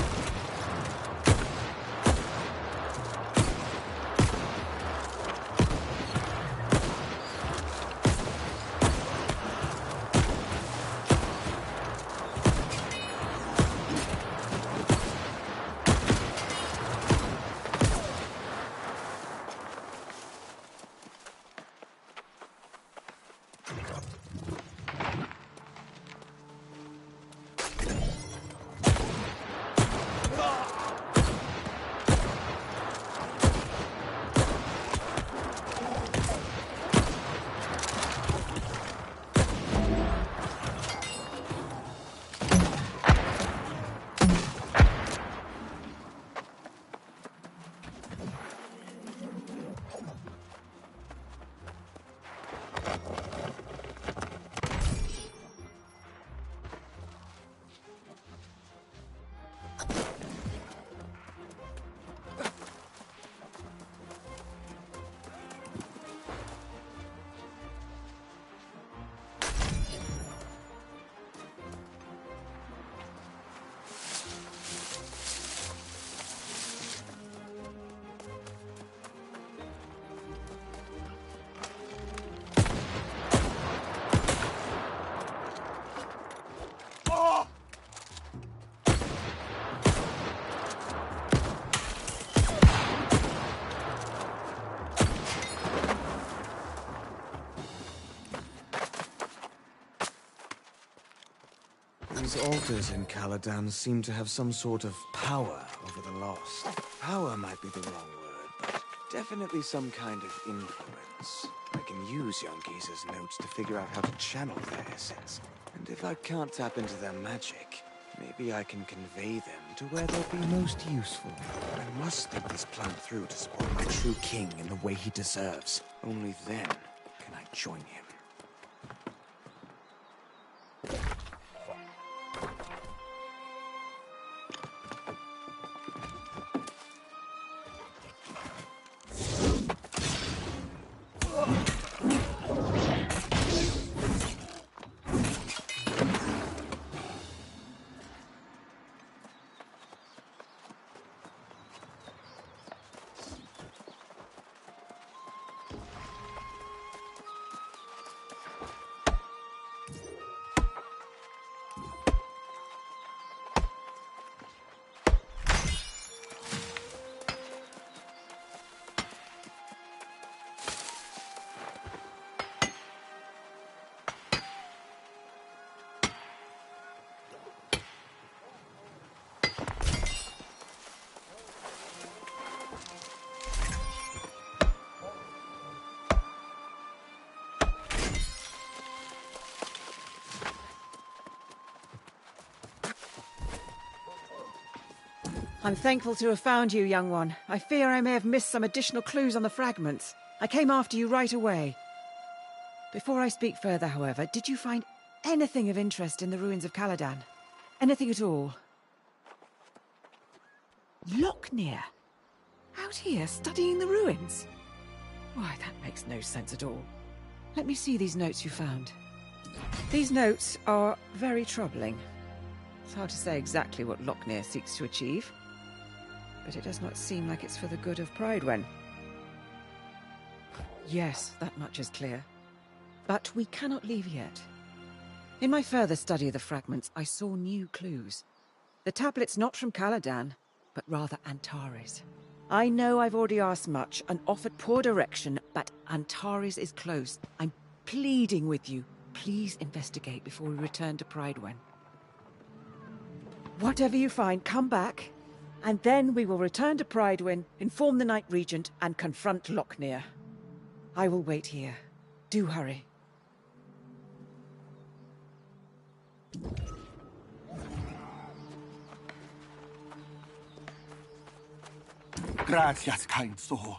[SPEAKER 12] These altars in Caladan seem to have some sort of power over the lost. Power might be the wrong word, but definitely some kind of influence. I can use young Giza's notes to figure out how to channel their essence. And if I can't tap into their magic, maybe I can convey them to where they'll be most useful. I must think this plan through to support my true king in the way he deserves. Only then can I join him.
[SPEAKER 9] I'm thankful to have found you, young one. I fear I may have missed some additional clues on the fragments. I came after you right away. Before I speak further, however, did you find anything of interest in the ruins of Caladan? Anything at all? Lochner? Out here studying the ruins? Why, that makes no sense at all. Let me see these notes you found. These notes are very troubling. It's hard to say exactly what Lochner seeks to achieve, but it does not seem like it's for the good of Pridewen. Yes, that much is clear. But we cannot leave yet. In my further study of the fragments, I saw new clues. The tablet's not from Caladan, but rather Antares. I know I've already asked much and offered poor direction, but Antares is close. I'm pleading with you. Please investigate before we return to Pridewen. Whatever you find, come back, and then we will return to Pridewen, inform the Night Regent, and confront Lochner. I will wait here. Do hurry.
[SPEAKER 13] Gracias, kind soul.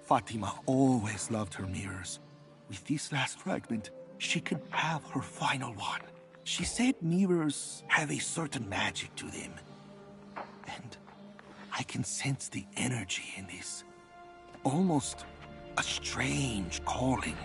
[SPEAKER 13] Fatima always loved her mirrors. With this last fragment, she can have her final one. She said mirrors have a certain magic to them. And I can sense the energy in this. Almost a strange calling.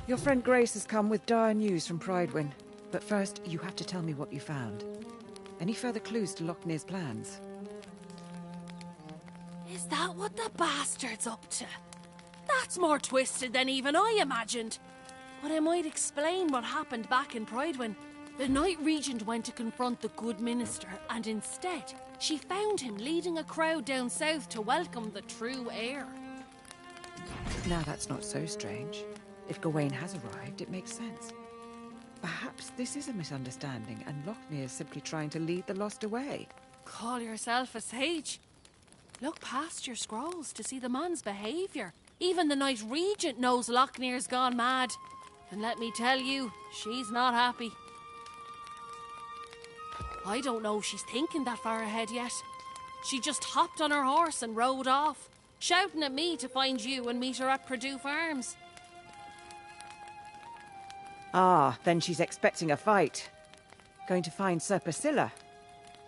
[SPEAKER 9] Your friend Grace has come with dire news from Pridewin. But first, you have to tell me what you found. Any further clues to Lochnear's plans?
[SPEAKER 6] Is that what the bastard's up to? That's more twisted than even I imagined. But I might explain what happened back in Pridewin. The Night Regent went to confront the good minister, and instead, she found him leading a crowd down south to welcome the true heir.
[SPEAKER 9] Now that's not so strange. If Gawain has arrived, it makes sense. Perhaps this is a misunderstanding, and Lochnear is simply trying to lead the lost away.
[SPEAKER 6] Call yourself a sage? Look past your scrolls to see the man's behaviour. Even the Night Regent knows Lochnear's gone mad. And let me tell you, she's not happy. I don't know if she's thinking that far ahead yet. She just hopped on her horse and rode off, shouting at me to find you and meet her at Purdue Farms.
[SPEAKER 9] Ah, then she's expecting a fight. Going to find Sir Priscilla,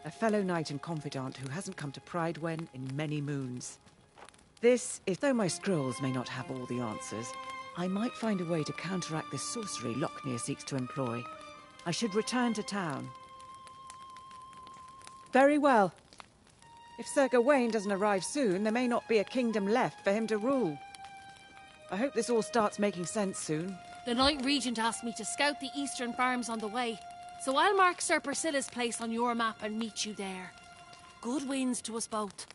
[SPEAKER 9] a fellow knight and confidant who hasn't come to Pridewin in many moons. This is, though my scrolls may not have all the answers, I might find a way to counteract the sorcery Lochnear seeks to employ. I should return to town. Very well. If Sir Gawain doesn't arrive soon, there may not be a kingdom left for him to rule. I hope this all starts making sense soon.
[SPEAKER 6] The Night Regent asked me to scout the eastern farms on the way, so I'll mark Sir Priscilla's place on your map and meet you there. Good winds to us both.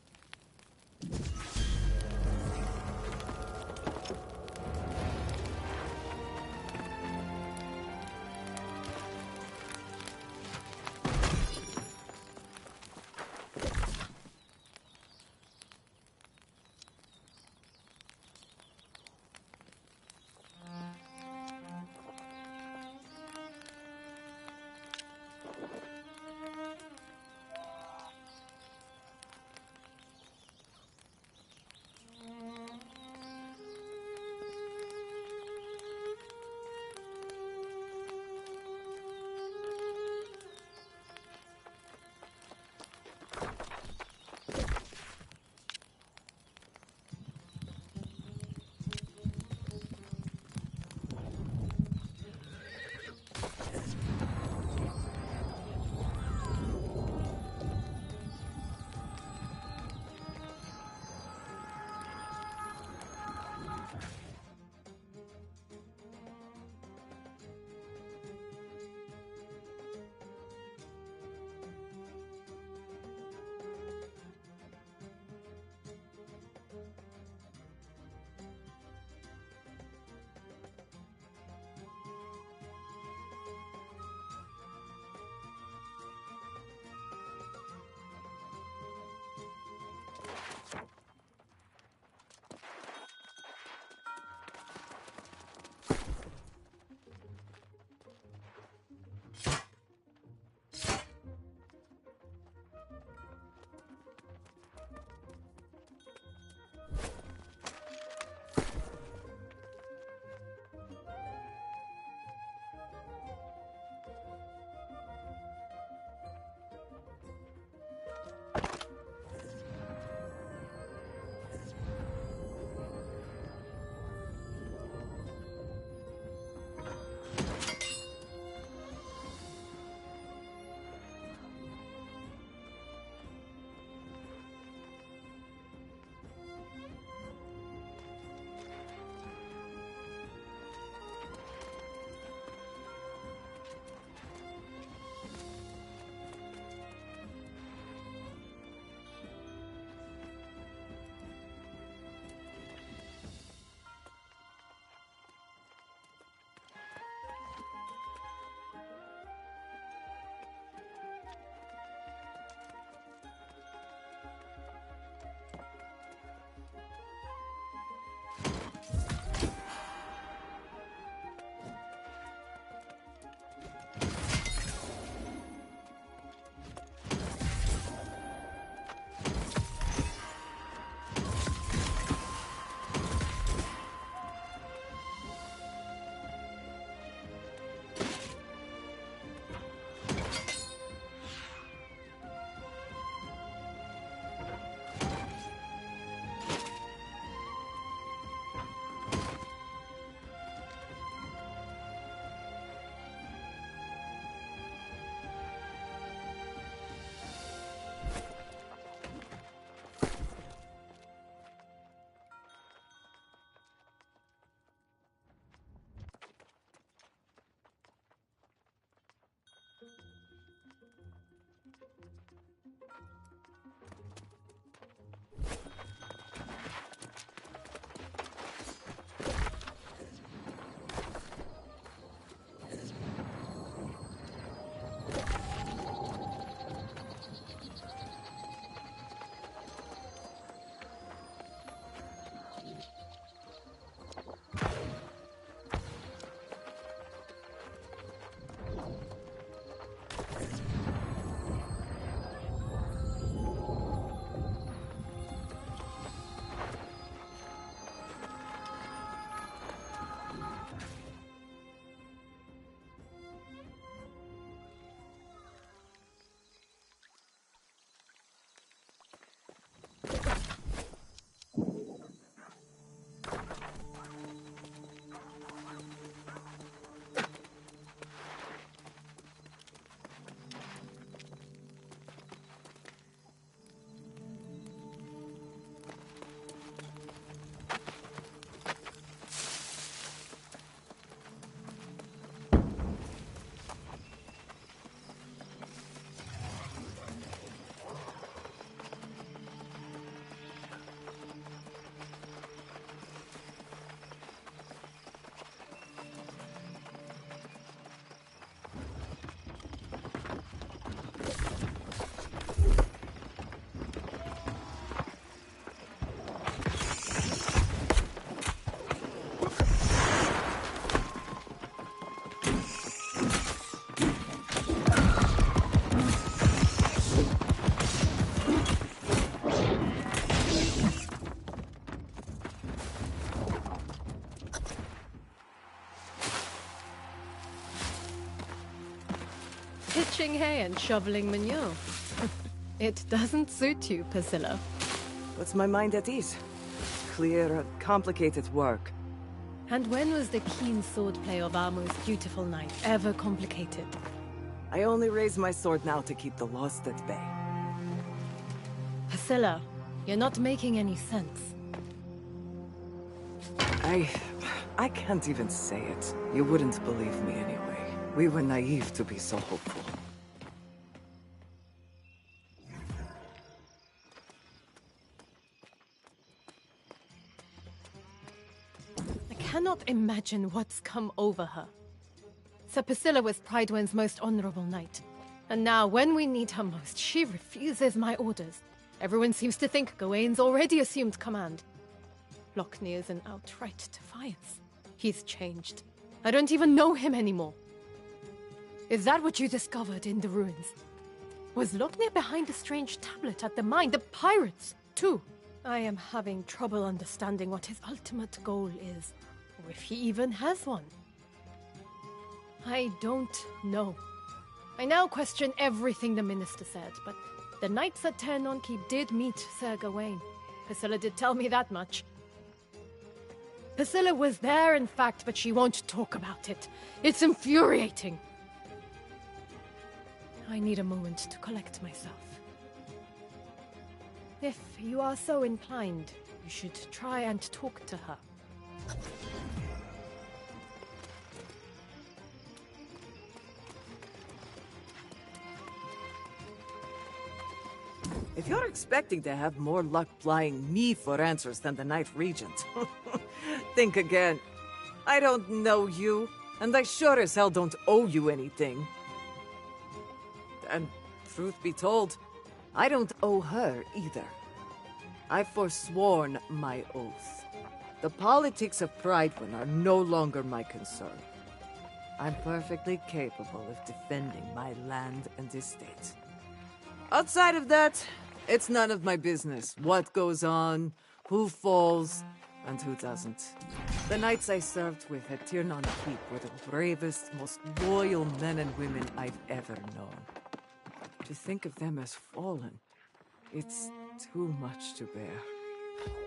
[SPEAKER 8] pitching hay and shoveling manure. It doesn't suit you, Priscilla.
[SPEAKER 14] Puts my mind at ease. Clear, complicated work.
[SPEAKER 8] And when was the keen swordplay of our most beautiful knight ever complicated?
[SPEAKER 14] I only raise my sword now to keep the lost at bay.
[SPEAKER 8] Priscilla, you're not making any sense.
[SPEAKER 14] I can't even say it. You wouldn't believe me anyway. We were naive to be so hopeful.
[SPEAKER 8] I cannot imagine what's come over her. Sir Priscilla was Pridewind's most honorable knight. And now, when we need her most, she refuses my orders. Everyone seems to think Gawain's already assumed command. Lockney is in outright defiance. He's changed. I don't even know him anymore. Is that what you discovered in the ruins? Was Lockney behind the strange tablet at the mine? The pirates, too? I am having trouble understanding what his ultimate goal is, or if he even has one. I don't know. I now question everything the minister said, but the knights at Ternon Keep did meet Sir Gawain. Priscilla did tell me that much. Priscilla was there, in fact, but she won't talk about it. It's infuriating. I need a moment to collect myself. If you are so inclined, you should try and talk to her.
[SPEAKER 14] If you're expecting to have more luck flying me for answers than the Night Regent, think again. I don't know you, and I sure as hell don't owe you anything. And truth be told, I don't owe her either. I've forsworn my oath. The politics of Pridewin are no longer my concern. I'm perfectly capable of defending my land and estate. Outside of that, it's none of my business what goes on, who falls, and who doesn't. The knights I served with at Tirnan Keep were the bravest, most loyal men and women I've ever known. To think of them as fallen, it's too much to bear.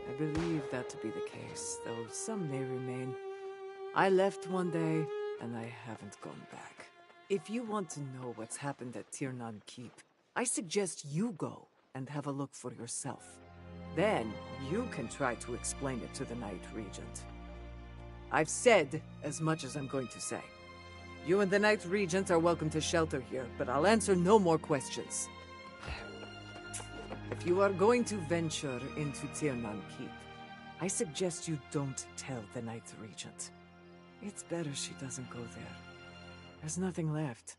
[SPEAKER 14] I believe that to be the case, though some may remain. I left one day, and I haven't gone back. If you want to know what's happened at Tirnan Keep, I suggest you go and have a look for yourself. Then, you can try to explain it to the Night Regent. I've said as much as I'm going to say. You and the Night Regent are welcome to shelter here, but I'll answer no more questions. If you are going to venture into Tirnan Keep, I suggest you don't tell the Night Regent. It's better she doesn't go there. There's nothing left.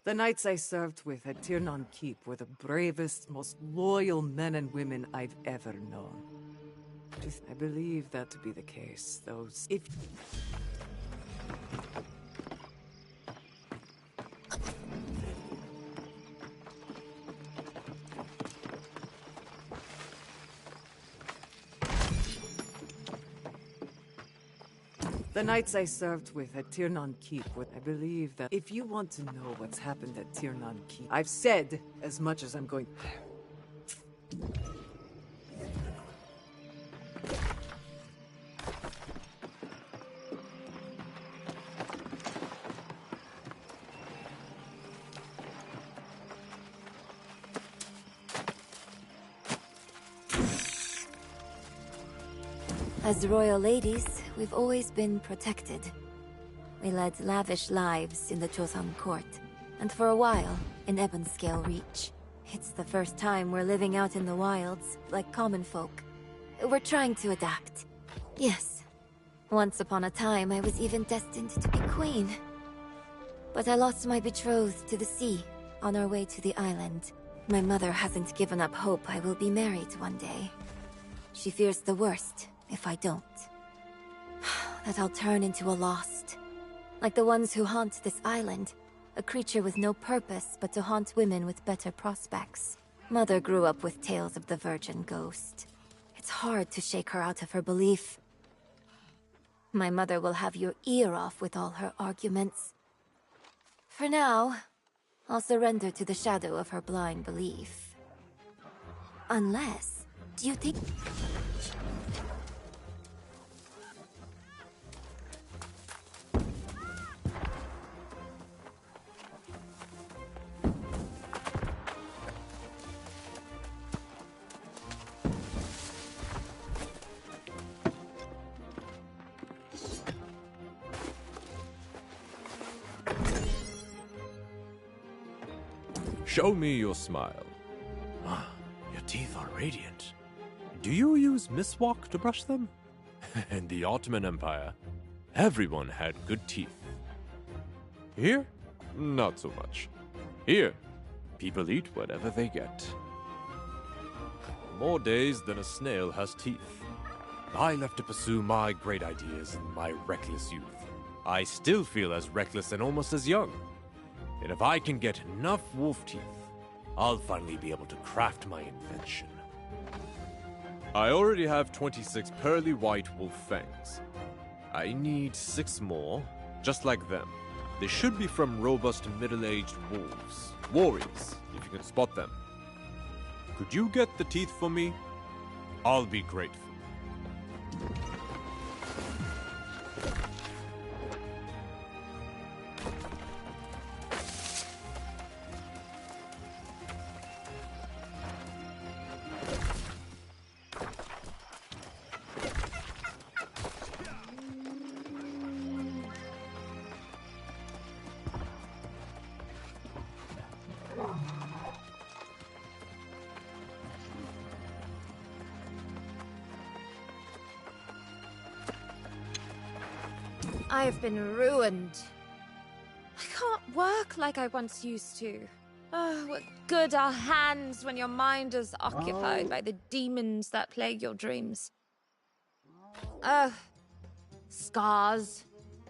[SPEAKER 14] The knights I served with at Tirnan Keep were the bravest, most loyal men and women I've ever known. I believe that to be the case, though if... The knights I served with at Tirnan Keep would, I believe that if you want to know what's happened at Tirnan Keep, I've said as much as I'm going.
[SPEAKER 15] As royal ladies, we've always been protected. We led lavish lives in the Joseon court, and for a while, in Ebonscale Reach. It's the first time we're living out in the wilds, like common folk. We're trying to adapt. Yes. Once upon a time, I was even destined to be queen. But I lost my betrothed to the sea, on our way to the island. My mother hasn't given up hope I will be married one day. She fears the worst if I don't. That I'll turn into a lost. Like the ones who haunt this island. A creature with no purpose but to haunt women with better prospects. Mother grew up with tales of the virgin ghost. It's hard to shake her out of her belief. My mother will have your ear off with all her arguments. For now, I'll surrender to the shadow of her blind belief. Unless, do you think...
[SPEAKER 16] Show me your smile. Ah, your teeth are radiant. Do you use miswak to brush them? In the Ottoman Empire, everyone had good teeth. Here, not so much. Here, people eat whatever they get. More days than a snail has teeth. I left to pursue my great ideas in my reckless youth. I still feel as reckless and almost as young. And if I can get enough wolf teeth, I'll finally be able to craft my invention. I already have 26 pearly white wolf fangs. I need 6 more, just like them. They should be from robust middle-aged wolves. Warriors, if you can spot them. Could you get the teeth for me? I'll be grateful.
[SPEAKER 17] I've been ruined. I can't work like I once used to. Oh, what good are hands when your mind is occupied by the demons that plague your dreams? Ugh. Scars.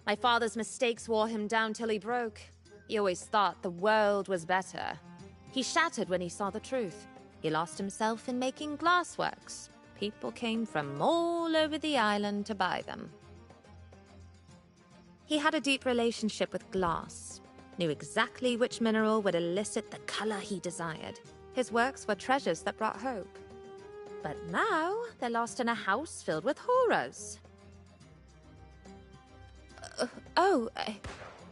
[SPEAKER 17] My father's mistakes wore him down till he broke. He always thought the world was better. He shattered when he saw the truth. He lost himself in making glassworks. People came from all over the island to buy them. He had a deep relationship with glass, knew exactly which mineral would elicit the color he desired. His works were treasures that brought hope. But now, they're lost in a house filled with horrors.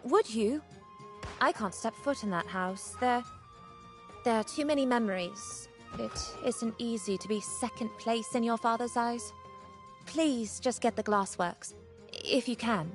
[SPEAKER 17] Would you? I can't step foot in that house. There are too many memories. It isn't easy to be second place in your father's eyes. Please just get the glassworks, if you can.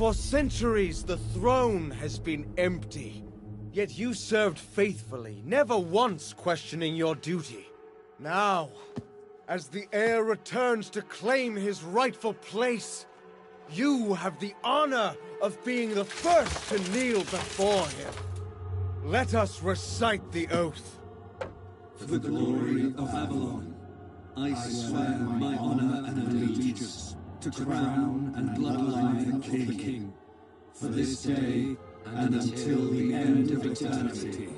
[SPEAKER 12] For centuries, the throne has been empty. Yet you served faithfully, never once questioning your duty. Now, as the heir returns to claim his rightful place, you have the honor of being the first to kneel before him. Let us recite the oath.
[SPEAKER 18] For the glory of Avalon, I swear my honor and allegiance to crown and bloodline of the king, for this day and until the end of eternity.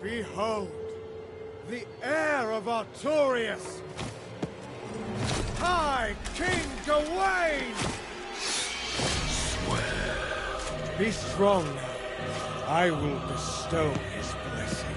[SPEAKER 12] Behold, the heir of Artorias, High King Gawain! Swear. Be strong now. I will bestow his blessing.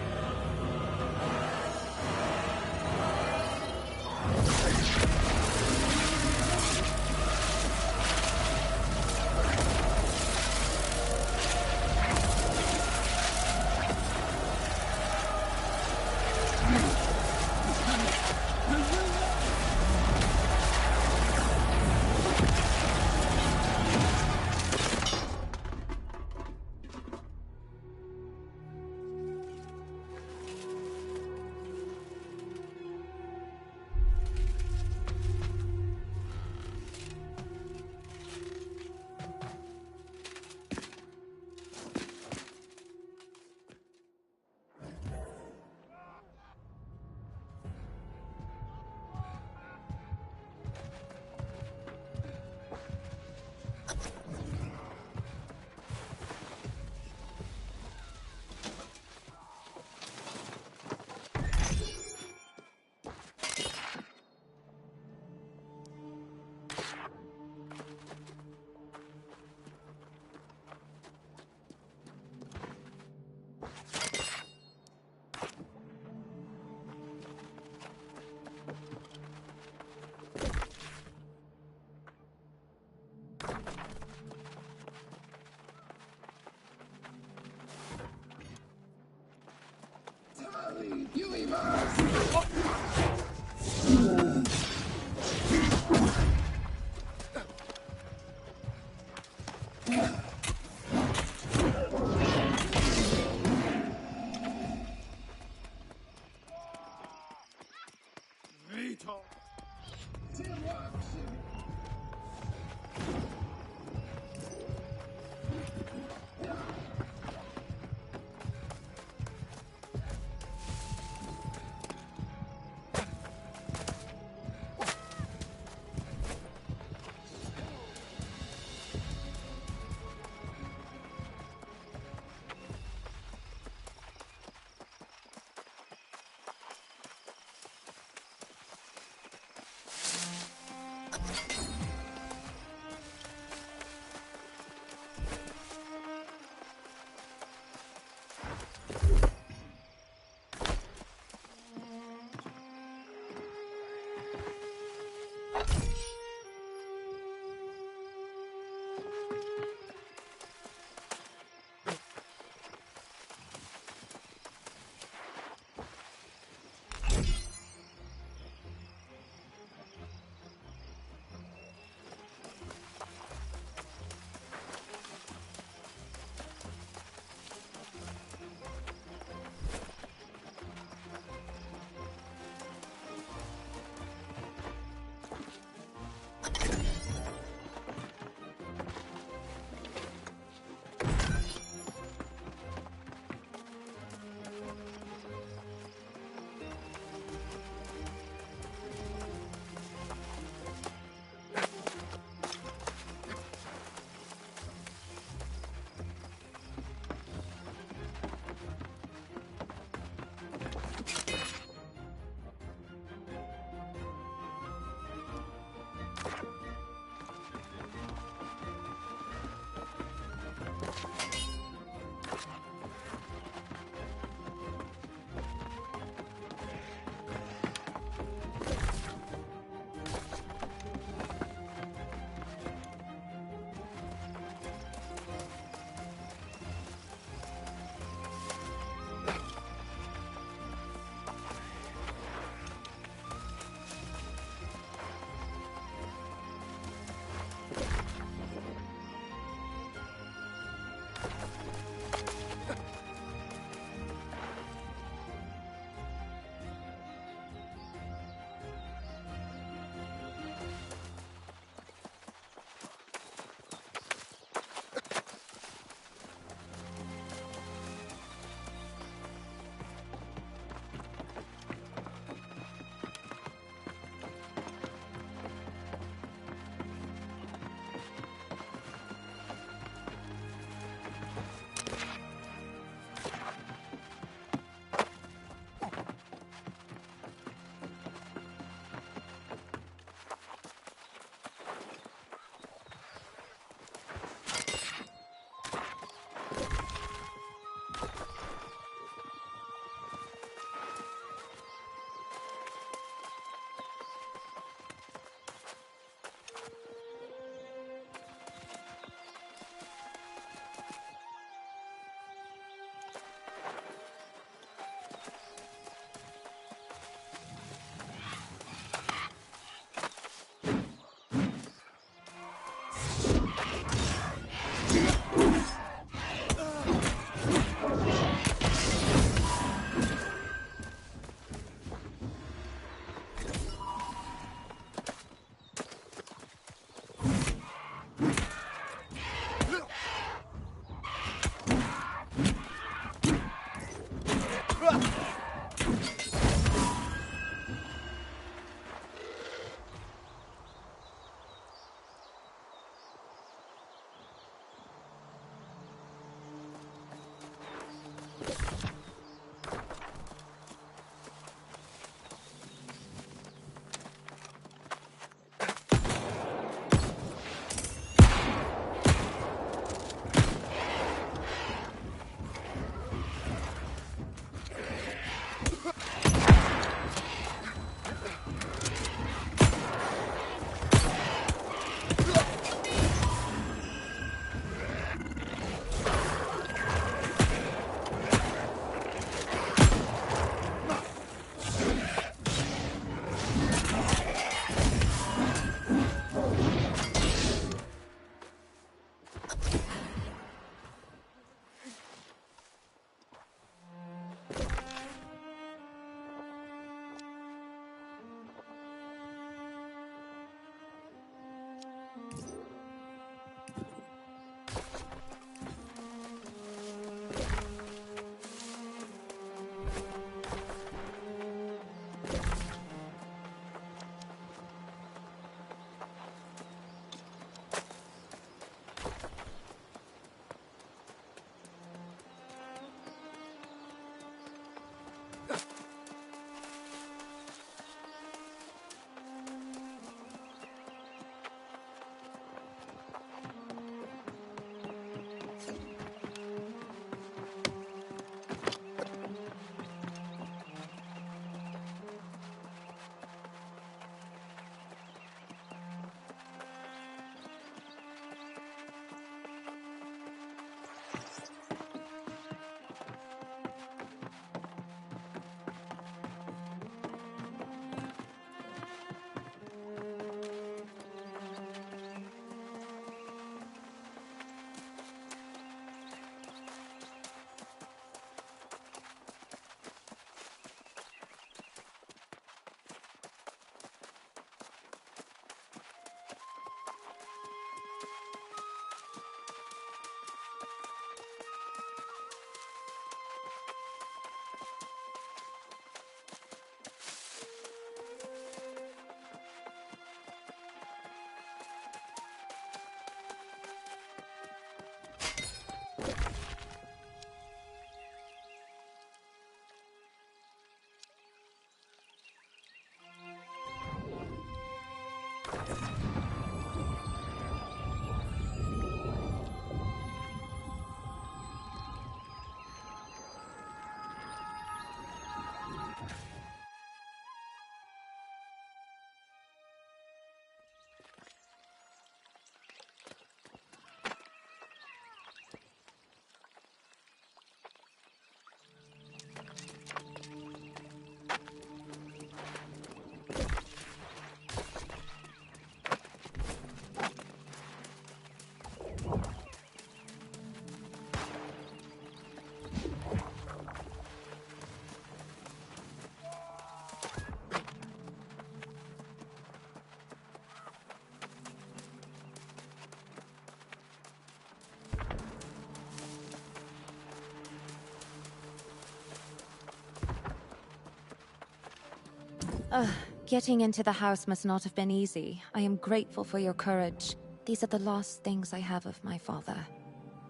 [SPEAKER 17] Getting into the house must not have been easy. I am grateful for your courage. These are the last things I have of my father.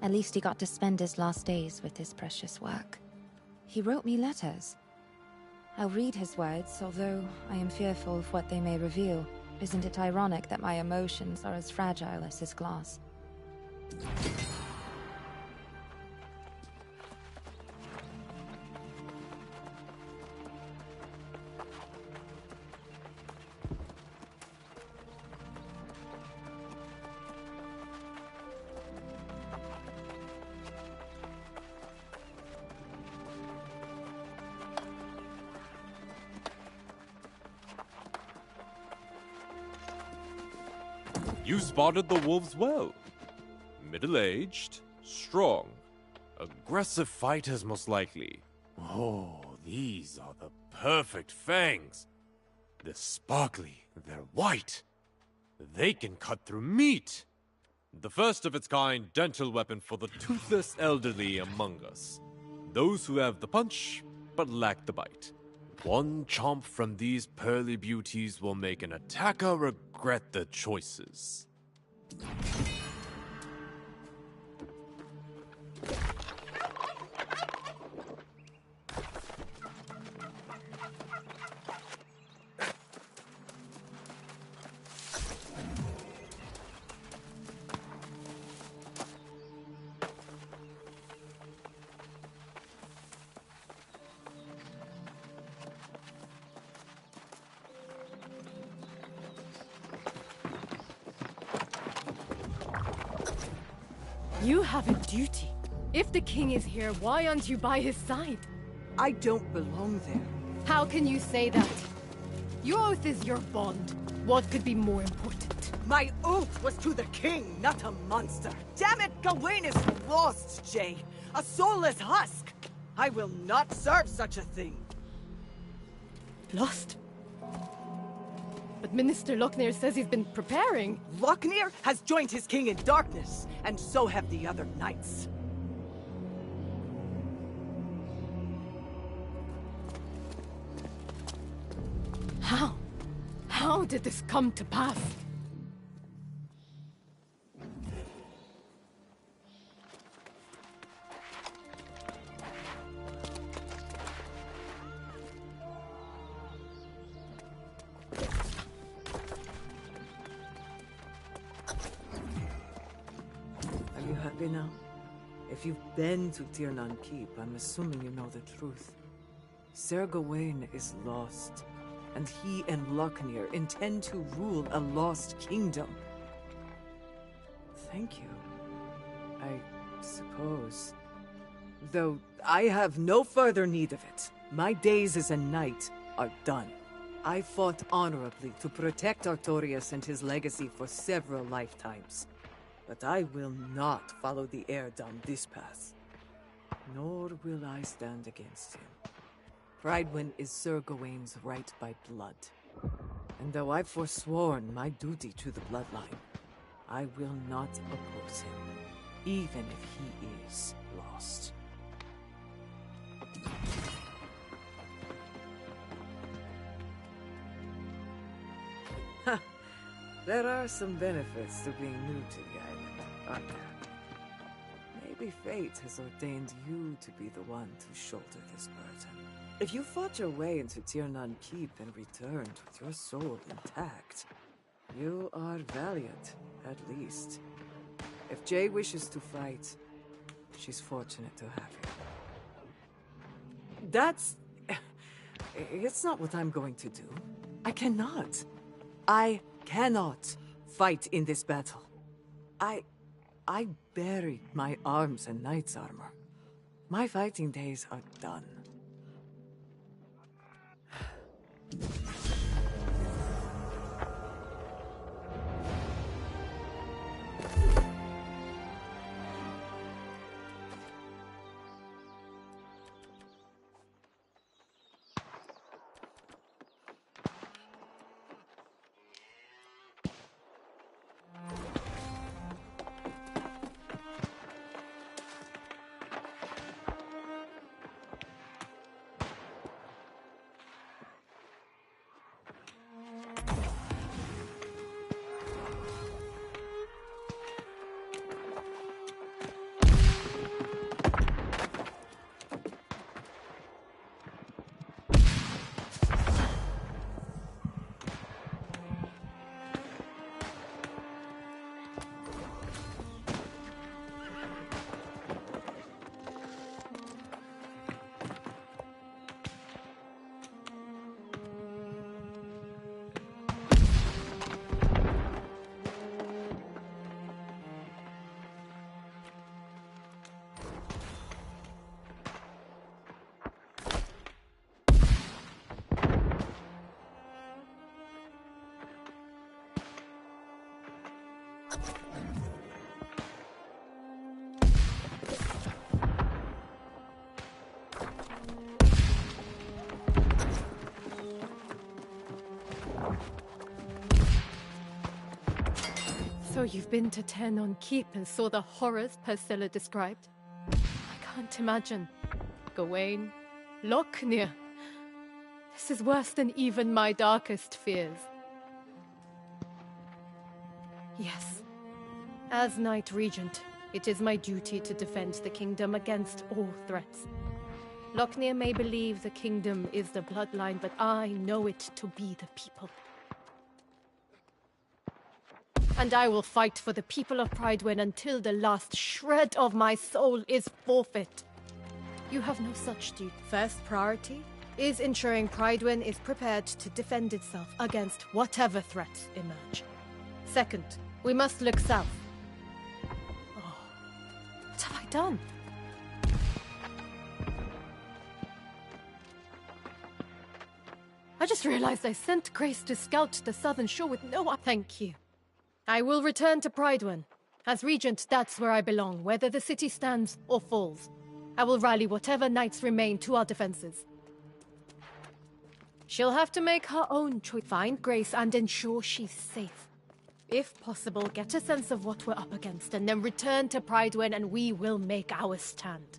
[SPEAKER 17] At least he got to spend his last days with his precious work. He wrote me letters. I'll read his words, although I am fearful of what they may reveal. Isn't it ironic that my emotions are as fragile as his glass?
[SPEAKER 16] You spotted the wolves well. Middle-aged, strong, aggressive fighters most likely. Oh, these are the perfect fangs. They're sparkly, they're white. They can cut through meat. The first of its kind dental weapon for the toothless elderly among us. Those who have the punch, but lack the bite. One chomp from these pearly beauties will make an attacker regret their choices.
[SPEAKER 8] You have a duty. If the king is here, why aren't you by his side?
[SPEAKER 14] I don't belong there.
[SPEAKER 8] How can you say that? Your oath is your bond. What could be more important?
[SPEAKER 14] My oath was to the king, not a monster. Damn it, Gawain is lost, Jay. A soulless husk. I will not serve such a thing.
[SPEAKER 8] Lost? But Minister Lochner says he's been preparing.
[SPEAKER 14] Lochner has joined his king in darkness, and so have the other knights.
[SPEAKER 8] How? How did this come to pass?
[SPEAKER 14] Are you happy now? If you've been to Tirnan Keep, I'm assuming you know the truth. Sir Gawain is lost, and he and Lochner intend to rule a lost kingdom. Thank you, I suppose. Though I have no further need of it. My days as a knight are done. I fought honorably to protect Artorias and his legacy for several lifetimes. But I will not follow the heir down this path. Nor will I stand against him. Prydwen is Sir Gawain's right by blood. And though I've forsworn my duty to the bloodline, I will not oppose him, even if he is lost. Ha! There are some benefits to being new to the island, aren't there? maybe fate has ordained you to be the one to shoulder this burden. If you fought your way into Tiernan Keep and returned with your soul intact, you are valiant, at least. If Jay wishes to fight, she's fortunate to have you. That's... It's not what I'm going to do. I cannot fight in this battle. I buried my arms in knight's armor. My fighting days are done.
[SPEAKER 8] So you've been to Tiernan Keep and saw the horrors Persilla described? I can't imagine. Gawain, Lochner. This is worse than even my darkest fears. Yes. As Knight Regent, it is my duty to defend the kingdom against all threats. Lochner may believe the kingdom is the bloodline, but I know it to be the people. And I will fight for the people of Prydwen until the last shred of my soul is forfeit. You have no such duty. First priority is ensuring Prydwen is prepared to defend itself against whatever threats emerge. Second, we must look south. Oh, what have I done? I just realized I sent Grace to scout the southern shore with no... Thank you. I will return to Prydwen. As Regent, that's where I belong, whether the city stands or falls. I will rally whatever knights remain to our defenses. She'll have to make her own choice. Find Grace and ensure she's safe. If possible, get a sense of what we're up against, and then return to Prydwen and we will make our stand.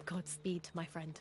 [SPEAKER 8] Godspeed, my friend.